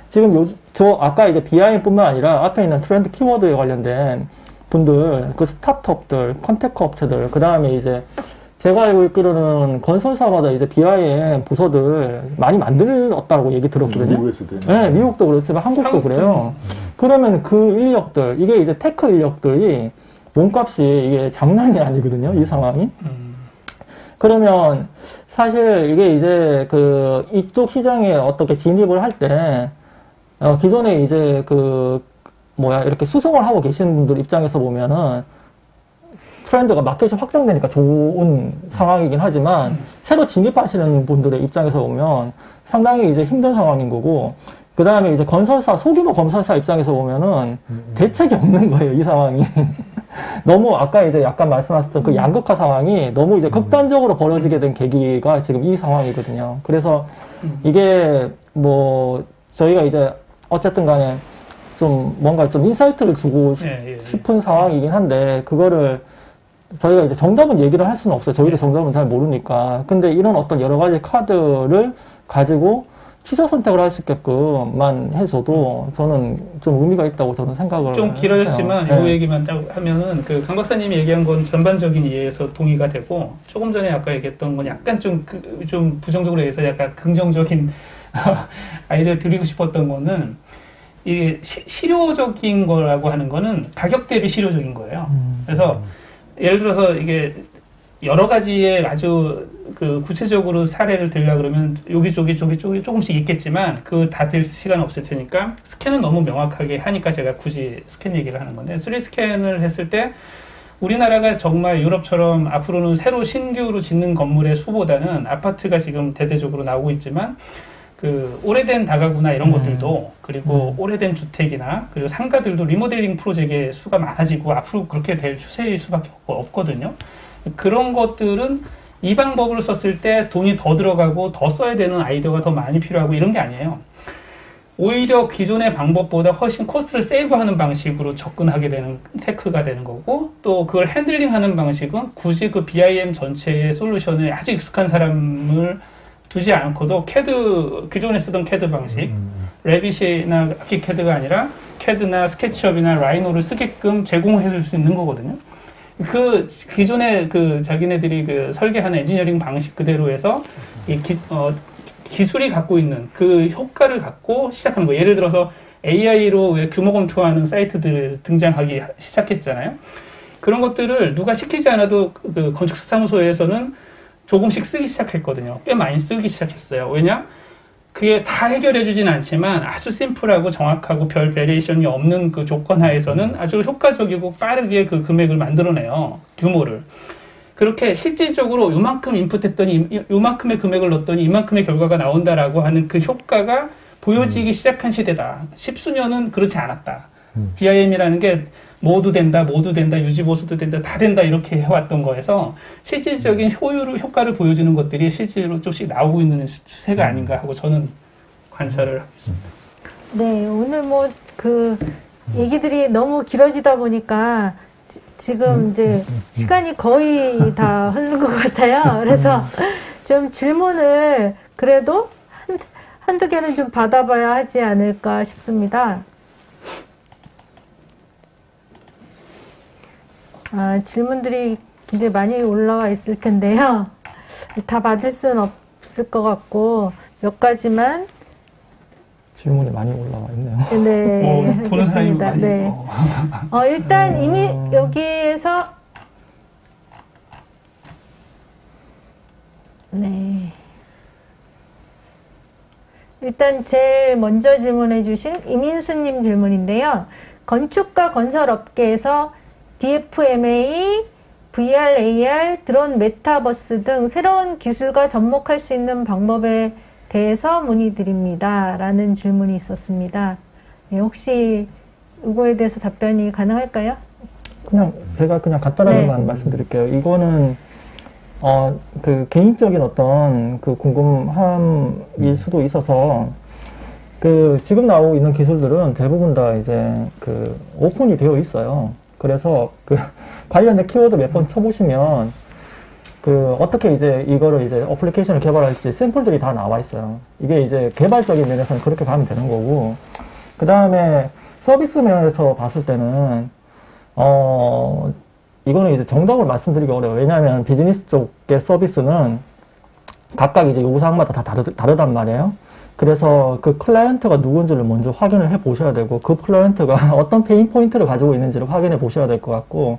지금 저 아까 이제 BIM뿐만 아니라 앞에 있는 트렌드 키워드에 관련된 분들, 그 스타트업들, 컨테크 업체들, 그 다음에 이제 제가 알고 있기로는 건설사마다 이제 BIM 부서들 많이 만들었다고 얘기 들었거든요. 미국에서도. 네, 미국도 그렇지만 한국도 그래요. 그러면 그 인력들, 이게 이제 테크 인력들이 몸값이 이게 장난이 아니거든요, 이 상황이. 그러면 사실 이게 이제 그 이쪽 시장에 어떻게 진입을 할 때, 기존에 이제 이렇게 수송을 하고 계시는 분들 입장에서 보면은 트렌드가 마켓이 확장되니까 좋은 상황이긴 하지만 새로 진입하시는 분들의 입장에서 보면 상당히 이제 힘든 상황인 거고 그 다음에 이제 소규모 건설사 입장에서 보면은 대책이 없는 거예요, 이 상황이. 너무 아까 이제 약간 말씀하셨던 그 양극화 상황이 너무 이제 극단적으로 벌어지게 된 계기가 지금 이 상황이거든요. 그래서 이게 뭐 저희가 이제 어쨌든 간에 좀 뭔가 좀 인사이트를 주고 싶은 상황이긴 한데 그거를 저희가 이제 정답은 얘기를 할 수는 없어요. 저희도 정답은 잘 모르니까. 근데 이런 어떤 여러 가지 카드를 가지고 취사 선택을 할 수 있게끔만 해줘도 저는 좀 의미가 있다고 저는 생각을 좀 길어졌지만 해요. 이 얘기만 딱 하면은 그 강 박사님이 얘기한 건 전반적인 이해에서 동의가 되고 조금 전에 아까 얘기했던 건 약간 좀 부정적으로 해서 약간 긍정적인 아이디어 드리고 싶었던 거는 이게 실효적인 거라고 하는 거는 가격 대비 실효적인 거예요. 그래서 예를 들어서 이게 여러 가지의 아주 그 구체적으로 사례를 들려 그러면 여기저기 조금씩 있겠지만 그 다 들 시간 없을 테니까 스캔은 너무 명확하게 하니까 제가 굳이 스캔 얘기를 하는 건데 3스캔을 했을 때 우리나라가 정말 유럽처럼 앞으로는 새로 신규로 짓는 건물의 수보다는 아파트가 지금 대대적으로 나오고 있지만 그 오래된 다가구나 이런 것들도 그리고 오래된 주택이나 그리고 상가들도 리모델링 프로젝트의 수가 많아지고 앞으로 그렇게 될 추세일 수밖에 없거든요. 그런 것들은 이 방법을 썼을 때 돈이 더 들어가고 더 써야 되는 아이디어가 더 많이 필요하고 이런 게 아니에요. 오히려 기존의 방법보다 훨씬 코스트를 세이브하는 방식으로 접근하게 되는 테크가 되는 거고, 또 그걸 핸들링하는 방식은 굳이 그 BIM 전체의 솔루션에 아주 익숙한 사람을 두지 않고도 기존에 쓰던 CAD 방식, 레빗이나 아키캐드가 아니라 CAD나 스케치업이나 라이노를 쓰게끔 제공해 줄 수 있는 거거든요. 그 기존에 그 자기네들이 그 설계하는 엔지니어링 방식 그대로 해서 기술이 갖고 있는 그 효과를 갖고 시작하는 거예요. 예를 들어서 AI로 왜 규모 검토하는 사이트들 등장하기 시작했잖아요. 그런 것들을 누가 시키지 않아도 그 건축사 사무소에서는 조금씩 쓰기 시작했거든요. 꽤 많이 쓰기 시작했어요. 왜냐? 그게 다 해결해 주진 않지만 아주 심플하고 정확하고 별 베리에이션이 없는 그 조건 하에서는 아주 효과적이고 빠르게 그 금액을 만들어내요. 규모를. 그렇게 실질적으로 요만큼 인풋했더니 요만큼의 금액을 넣었더니 이만큼의 결과가 나온다라고 하는 그 효과가 보여지기 시작한 시대다. 십수년은 그렇지 않았다. BIM이라는 게 모두 된다, 유지보수도 된다, 다 된다 이렇게 해왔던 거에서 실질적인 효과를 보여주는 것들이 실제로 조금씩 나오고 있는 추세가 아닌가 하고 저는 관찰을 하겠습니다. 네, 오늘 뭐 그 얘기들이 너무 길어지다 보니까 지금 이제 시간이 거의 다 흐른 것 같아요. 그래서 좀 질문을 그래도 한두 개는 좀 받아봐야 하지 않을까 싶습니다. 질문들이 굉장히 많이 올라와 있을 텐데요. 다 받을 수는 없을 것 같고 몇 가지만 질문이 많이 올라와 있네요. 네, 알겠습니다. 네. 일단 이미 여기에서 네. 일단 제일 먼저 질문해 주신 이민수님 질문인데요. 건축과 건설업계에서 DFMA, VR, AR, 드론, 메타버스 등 새로운 기술과 접목할 수 있는 방법에 대해서 문의드립니다. 라는 질문이 있었습니다. 네, 혹시 이거에 대해서 답변이 가능할까요? 제가 그냥 간단하게만 말씀드릴게요. 이거는 그 개인적인 어떤 그 궁금함일 수도 있어서 그 지금 나오고 있는 기술들은 대부분 다 이제 그 오픈이 되어 있어요. 그래서 그 관련된 키워드 몇 번 쳐보시면 그 어떻게 이제 이거를 이제 어플리케이션을 개발할지 샘플들이 다 나와 있어요. 이게 이제 개발적인 면에서는 그렇게 가면 되는 거고, 그 다음에 서비스 면에서 봤을 때는 이거는 이제 정답을 말씀드리기 어려워요. 왜냐하면 비즈니스 쪽의 서비스는 각각 이제 요구사항마다 다 다르단 말이에요. 그래서 그 클라이언트가 누군지를 먼저 확인을 해 보셔야 되고, 그 클라이언트가 어떤 페인 포인트를 가지고 있는지를 확인해 보셔야 될 것 같고,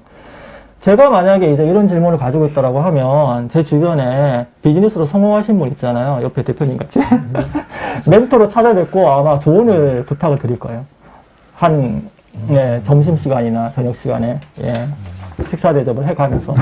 제가 만약에 이제 이런 질문을 가지고 있다라고 하면 제 주변에 비즈니스로 성공하신 분 있잖아요. 옆에 대표님 같이. 멘토로 찾아뵙고 아마 조언을 부탁을 드릴 거예요. 네, 점심시간이나 저녁시간에, 예, 식사 대접을 해가면서.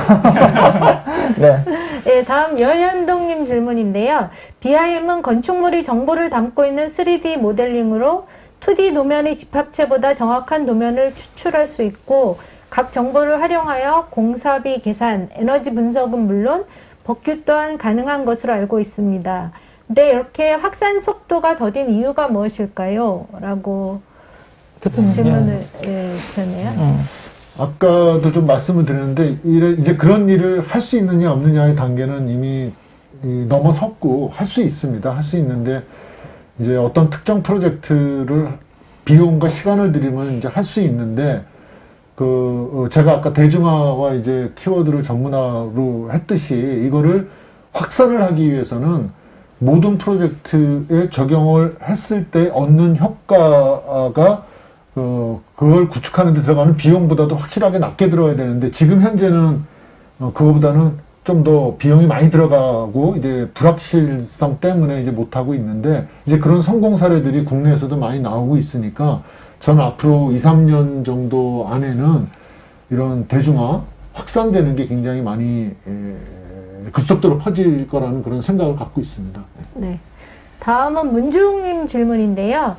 네. 네, 다음 여현동님 질문인데요. BIM은 건축물의 정보를 담고 있는 3D 모델링으로 2D 도면의 집합체보다 정확한 도면을 추출할 수 있고, 각 정보를 활용하여 공사비 계산, 에너지 분석은 물론 복규 또한 가능한 것으로 알고 있습니다. 근데 이렇게 확산 속도가 더딘 이유가 무엇일까요? 라고 질문을 주셨네요. 아까도 좀 말씀을 드렸는데 이제 그런 일을 할 수 있느냐 없느냐의 단계는 이미 넘어섰고 할 수 있습니다. 할 수 있는데 이제 어떤 특정 프로젝트를 비용과 시간을 들이면 이제 할 수 있는데 제가 아까 대중화와 이제 키워드를 전문화로 했듯이 이거를 확산을 하기 위해서는 모든 프로젝트에 적용을 했을 때 얻는 효과가 그걸 구축하는 데 들어가는 비용보다도 확실하게 낮게 들어야 되는데 지금 현재는 그거보다는 좀 더 비용이 많이 들어가고 이제 불확실성 때문에 이제 못하고 있는데 이제 그런 성공 사례들이 국내에서도 많이 나오고 있으니까 저는 앞으로 2, 3년 정도 안에는 이런 대중화 확산되는 게 굉장히 많이 급속도로 퍼질 거라는 그런 생각을 갖고 있습니다. 네. 다음은 문중님 질문인데요.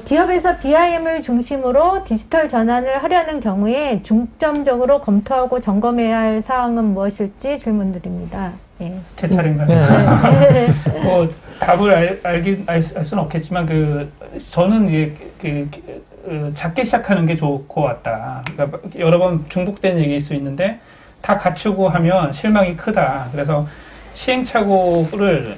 기업에서 BIM을 중심으로 디지털 전환을 하려는 경우에 중점적으로 검토하고 점검해야 할 사항은 무엇일지 질문드립니다. 예. 제 차례인가요? 네. 뭐 답을 알 수는 없겠지만 저는 이제 작게 시작하는 게 좋고 왔다. 그러니까 여러 번 중복된 얘기일 수 있는데 다 갖추고 하면 실망이 크다. 그래서 시행착오는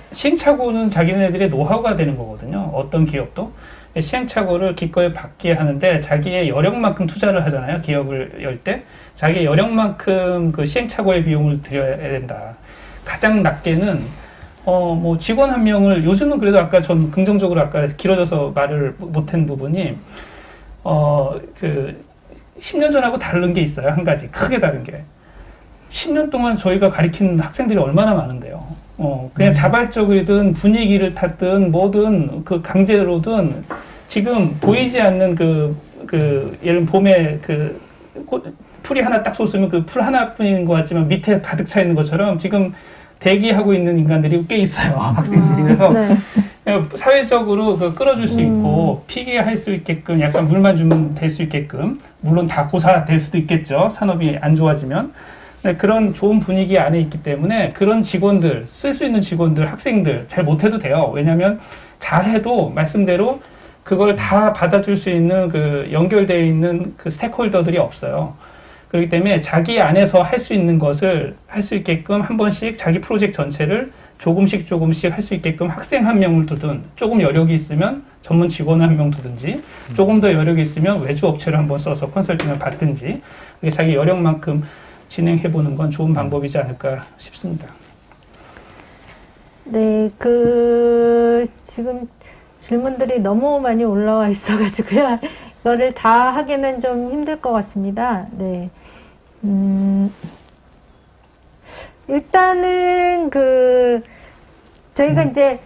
자기네들의 노하우가 되는 거거든요. 어떤 기업도 시행착오를 기꺼이 받게 하는데 자기의 여력만큼 투자를 하잖아요. 기업을 열 때 자기의 여력만큼 그 시행착오의 비용을 들여야 된다. 가장 낮게는 뭐 직원 한 명을 요즘은 그래도 아까 전 긍정적으로 아까 길어져서 말을 못한 부분이 10년 전하고 다른 게 있어요. 한 가지 크게 다른 게 10년 동안 저희가 가르친 학생들이 얼마나 많은데요. 그냥 자발적이든 분위기를 탔든 뭐든 그 강제로든 지금 보이지 않는 예를 봄에 풀이 하나 딱 솟으면 그 풀 하나뿐인 것 같지만 밑에 가득 차 있는 것처럼 지금 대기하고 있는 인간들이 꽤 있어요. 학생들이. 그래서 네. 사회적으로 끌어줄 수 있고 피기할 수 있게끔 약간 물만 주면 될 수 있게끔 물론 다 고사 될 수도 있겠죠. 산업이 안 좋아지면. 네, 그런 좋은 분위기 안에 있기 때문에 그런 직원들, 쓸 수 있는 직원들, 학생들 잘 못해도 돼요. 왜냐하면 잘해도 말씀대로 그걸 다 받아줄 수 있는 연결되어 있는 스테이크홀더들이 없어요. 그렇기 때문에 자기 안에서 할 수 있는 것을 할 수 있게끔 한 번씩 자기 프로젝트 전체를 조금씩 할 수 있게끔 학생 한 명을 두든 조금 여력이 있으면 전문 직원을 한 명 두든지 조금 더 여력이 있으면 외주 업체를 한번 써서 컨설팅을 받든지 자기 여력만큼 진행해보는 건 좋은 방법이지 않을까 싶습니다. 네, 지금 질문들이 너무 많이 올라와 있어가지고요. 이거를 다 하기는 좀 힘들 것 같습니다. 네. 일단은 저희가 이제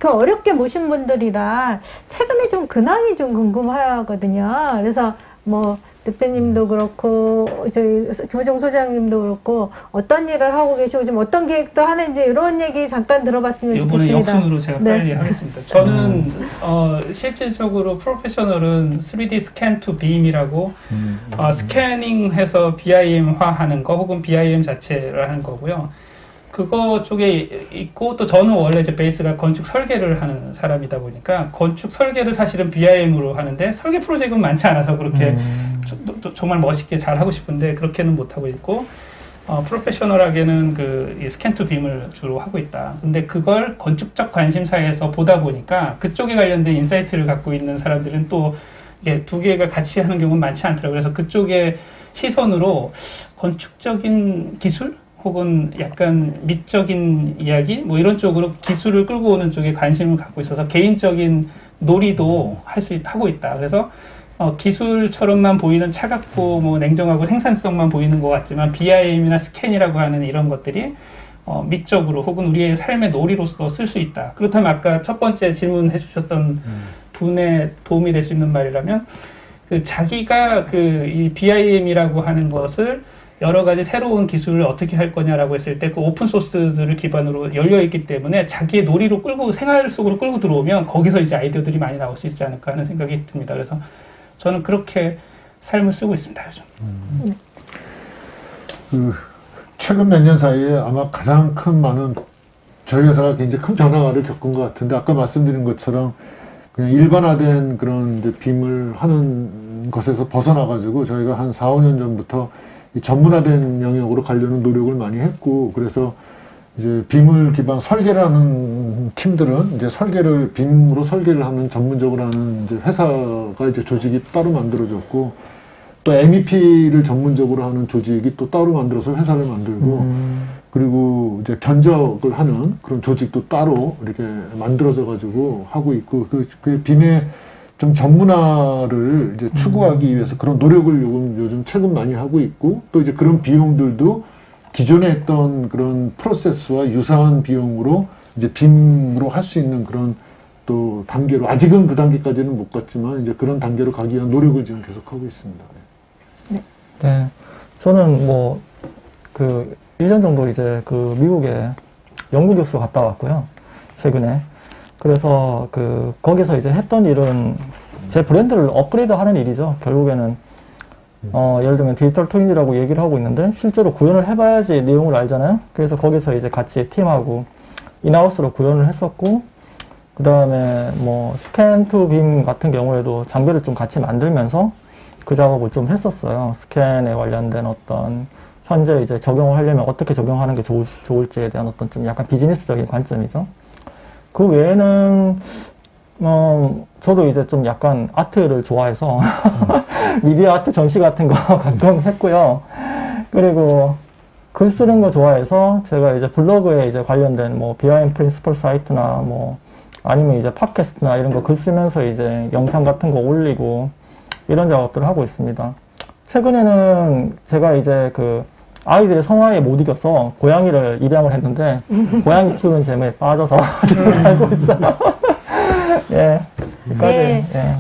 어렵게 모신 분들이라 최근에 좀 근황이 좀 궁금하거든요. 그래서 뭐 대표님도 그렇고 저희 김호정 소장님도 그렇고 어떤 일을 하고 계시고 지금 어떤 계획도 하는지 이런 얘기 잠깐 들어봤으면 이번에 좋겠습니다. 역순으로 제가 네. 빨리 하겠습니다. 저는 실질적으로 프로페셔널은 3D 스캔 투 빔이라고 스캐닝해서 BIM화하는 거 혹은 BIM 자체를 하는 거고요. 그거 쪽에 있고 또 저는 원래 이제 베이스가 건축 설계를 하는 사람이다 보니까 건축 설계를 사실은 BIM으로 하는데 설계 프로젝트는 많지 않아서 그렇게 정말 멋있게 잘 하고 싶은데 그렇게는 못 하고 있고 프로페셔널하게는 이 스캔 투 빔을 주로 하고 있다. 근데 그걸 건축적 관심사에서 보다 보니까 그쪽에 관련된 인사이트를 갖고 있는 사람들은 또 이게 두 개가 같이 하는 경우는 많지 않더라고요. 그래서 그쪽의 시선으로 건축적인 기술 혹은 약간 미적인 이야기 뭐 이런 쪽으로 기술을 끌고 오는 쪽에 관심을 갖고 있어서 개인적인 놀이도 하고 있다. 그래서 기술처럼만 보이는 차갑고 뭐 냉정하고 생산성만 보이는 것 같지만 BIM이나 스캔이라고 하는 이런 것들이 미적으로 혹은 우리의 삶의 놀이로서 쓸 수 있다. 그렇다면 아까 첫 번째 질문해 주셨던 분의 도움이 될 수 있는 말이라면 자기가 이 BIM이라고 하는 것을 여러 가지 새로운 기술을 어떻게 할 거냐라고 했을 때 그 오픈 소스들을 기반으로 열려 있기 때문에 자기의 놀이로 생활 속으로 끌고 들어오면 거기서 이제 아이디어들이 많이 나올 수 있지 않을까 하는 생각이 듭니다. 그래서 저는 그렇게 삶을 쓰고 있습니다, 요즘. 최근 몇 년 사이에 아마 가장 많은 저희 회사가 굉장히 큰 변화를 겪은 것 같은데 아까 말씀드린 것처럼 그냥 일반화된 그런 이제 빔을 하는 것에서 벗어나가지고 저희가 한 4, 5년 전부터 전문화된 영역으로 가려는 노력을 많이 했고 그래서 이제 빔을 기반 설계를 하는 팀들은 이제 빔으로 설계를 하는 전문적으로 하는 이제 회사가 이제 조직이 따로 만들어졌고 또 MEP를 전문적으로 하는 조직이 또 따로 만들어서 회사를 만들고 그리고 이제 견적을 하는 그런 조직도 따로 이렇게 만들어져 가지고 하고 있고 그 빔의 좀 전문화를 이제 추구하기 위해서 그런 노력을 요즘 최근 많이 하고 있고 또 이제 그런 비용들도 기존에 했던 그런 프로세스와 유사한 비용으로 이제 빔으로 할 수 있는 그런 또 단계로 아직은 그 단계까지는 못 갔지만 이제 그런 단계로 가기 위한 노력을 지금 계속 하고 있습니다. 네. 저는 1년 정도 이제 미국에 연구 교수로 갔다 왔고요. 최근에. 그래서 거기서 이제 했던 일은 제 브랜드를 업그레이드 하는 일이죠. 결국에는 예를 들면 디지털 트윈이라고 얘기를 하고 있는데 실제로 구현을 해봐야지 내용을 알잖아요. 그래서 거기서 이제 같이 팀하고 인하우스로 구현을 했었고, 그 다음에 뭐 스캔 투 빔 같은 경우에도 장비를 좀 같이 만들면서 그 작업을 좀 했었어요. 스캔에 관련된 어떤 현재 이제 적용을 하려면 어떻게 적용하는 게 좋을지에 대한 어떤 좀 약간 비즈니스적인 관점이죠. 그 외에는 저도 이제 좀 약간 아트를 좋아해서 미디어 아트 전시 같은 거 가끔 했고요. 그리고 글 쓰는 거 좋아해서 제가 이제 블로그에 이제 관련된 뭐 BIM 프린시플 사이트나 뭐 아니면 이제 팟캐스트나 이런 거 글 쓰면서 이제 영상 같은 거 올리고 이런 작업들을 하고 있습니다. 최근에는 제가 이제 아이들의 성화에 못 이겨서 고양이를 입양을 했는데 고양이 키우는 재미에 빠져서 지금 살고 있어요. 예. 여기까지. 네. 예.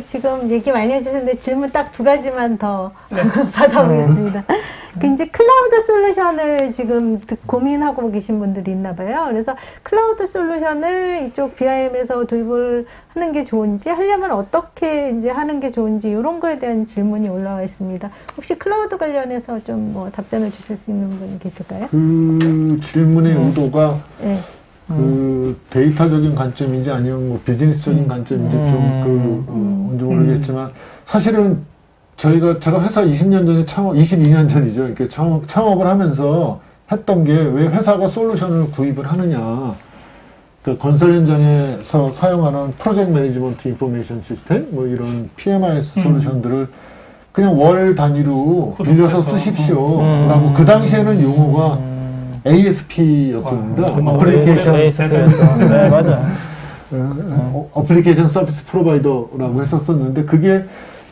지금 얘기 많이 해주셨는데 질문 딱 2가지만 더 받아보겠습니다. 이제 클라우드 솔루션을 지금 고민하고 계신 분들이 있나 봐요. 그래서 클라우드 솔루션을 이쪽 BIM에서 도입을 하는 게 좋은지, 하려면 어떻게 이제 하는 게 좋은지, 이런 거에 대한 질문이 올라와 있습니다. 혹시 클라우드 관련해서 좀 뭐 답변을 주실 수 있는 분 계실까요? 그 질문의 의도가 네. 데이터적인 관점인지 아니면 뭐 비즈니스적인 관점인지 뭔지 모르겠지만, 사실은 제가 회사 20년 전에 22년 전이죠. 이렇게 창업을 하면서 했던 게, 왜 회사가 솔루션을 구입을 하느냐. 그 건설 현장에서 사용하는 프로젝트 매니지먼트 인포메이션 시스템, 뭐 이런 PMIS 솔루션들을 그냥 월 단위로 빌려서 쓰십시오. 라고, 그 당시에는 용어가 ASP였습니다. 어플리케이션 네, 맞아요. 어플리케이션 서비스 프로바이더라고 했었었는데, 그게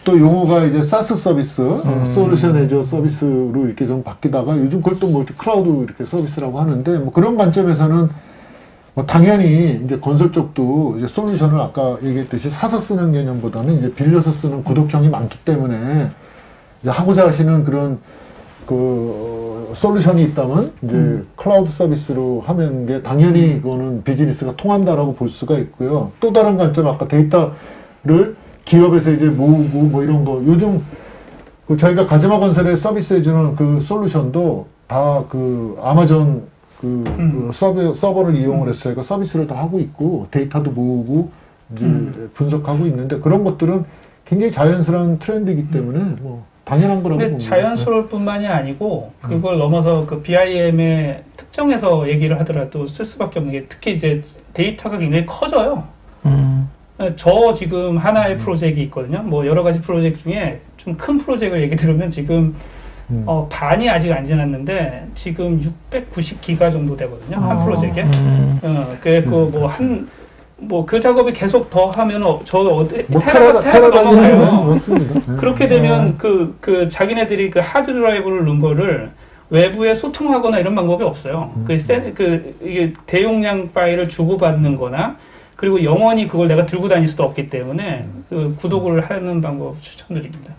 또 용어가 이제 사스 서비스, 솔루션 애저 서비스로 이렇게 좀 바뀌다가 요즘 그걸 또 멀티 클라우드 이렇게 서비스라고 하는데, 뭐 그런 관점에서는 뭐 당연히 이제 건설 쪽도 이제 솔루션을 아까 얘기했듯이 사서 쓰는 개념보다는 이제 빌려서 쓰는 구독형이 많기 때문에 이제 하고자 하시는 그런 솔루션이 있다면 이제 클라우드 서비스로 하면 게 당연히 그거는 비즈니스가 통한다라고 볼 수가 있고요. 또 다른 관점, 아까 데이터를 기업에서 이제 모으고 뭐 이런 거, 요즘 저희가 가즈마 건설에 서비스해주는 그 솔루션도 다 아마존 서버를 이용을 해서 저희가 서비스를 다 하고 있고, 데이터도 모으고 이제 분석하고 있는데, 그런 것들은 굉장히 자연스러운 트렌드이기 때문에 뭐 당연한 거라고 근데 봅니다. 자연스러울 뿐만이 아니고, 그걸 넘어서 BIM의 특정에서 얘기를 하더라도 쓸 수밖에 없는 게, 특히 이제 데이터가 굉장히 커져요. 저 지금 하나의 프로젝트가 있거든요. 뭐 여러 가지 프로젝트 중에 좀 큰 프로젝트를 얘기 들으면 지금 반이 아직 안 지났는데 지금 690기가 정도 되거든요. 한 프로젝트에. 그 작업이 계속 더 하면 테라가 넘어가요. 그렇게 되면 자기네들이 하드 드라이브를 넣은 거를 외부에 소통하거나 이런 방법이 없어요. 이게 대용량 파일을 주고받는 거나, 그리고 영원히 그걸 내가 들고 다닐 수도 없기 때문에 구독을 하는 방법 추천드립니다.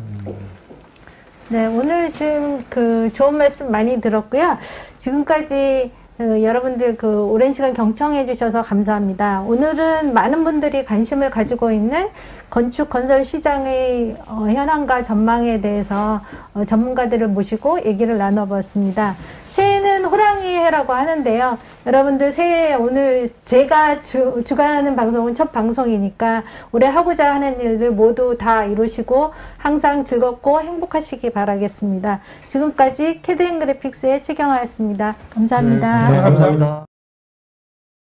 네, 오늘 좀 좋은 말씀 많이 들었고요. 지금까지 여러분들 오랜 시간 경청해 주셔서 감사합니다. 오늘은 많은 분들이 관심을 가지고 있는 건축 건설 시장의 현황과 전망에 대해서 전문가들을 모시고 얘기를 나눠봤습니다. 새해는 호랑이 해라고 하는데요. 여러분들 새해, 오늘 제가 주관하는 방송은 첫 방송이니까 올해 하고자 하는 일들 모두 다 이루시고 항상 즐겁고 행복하시기 바라겠습니다. 지금까지 캐드앤그래픽스의 최경화였습니다. 감사합니다. 네, 감사합니다.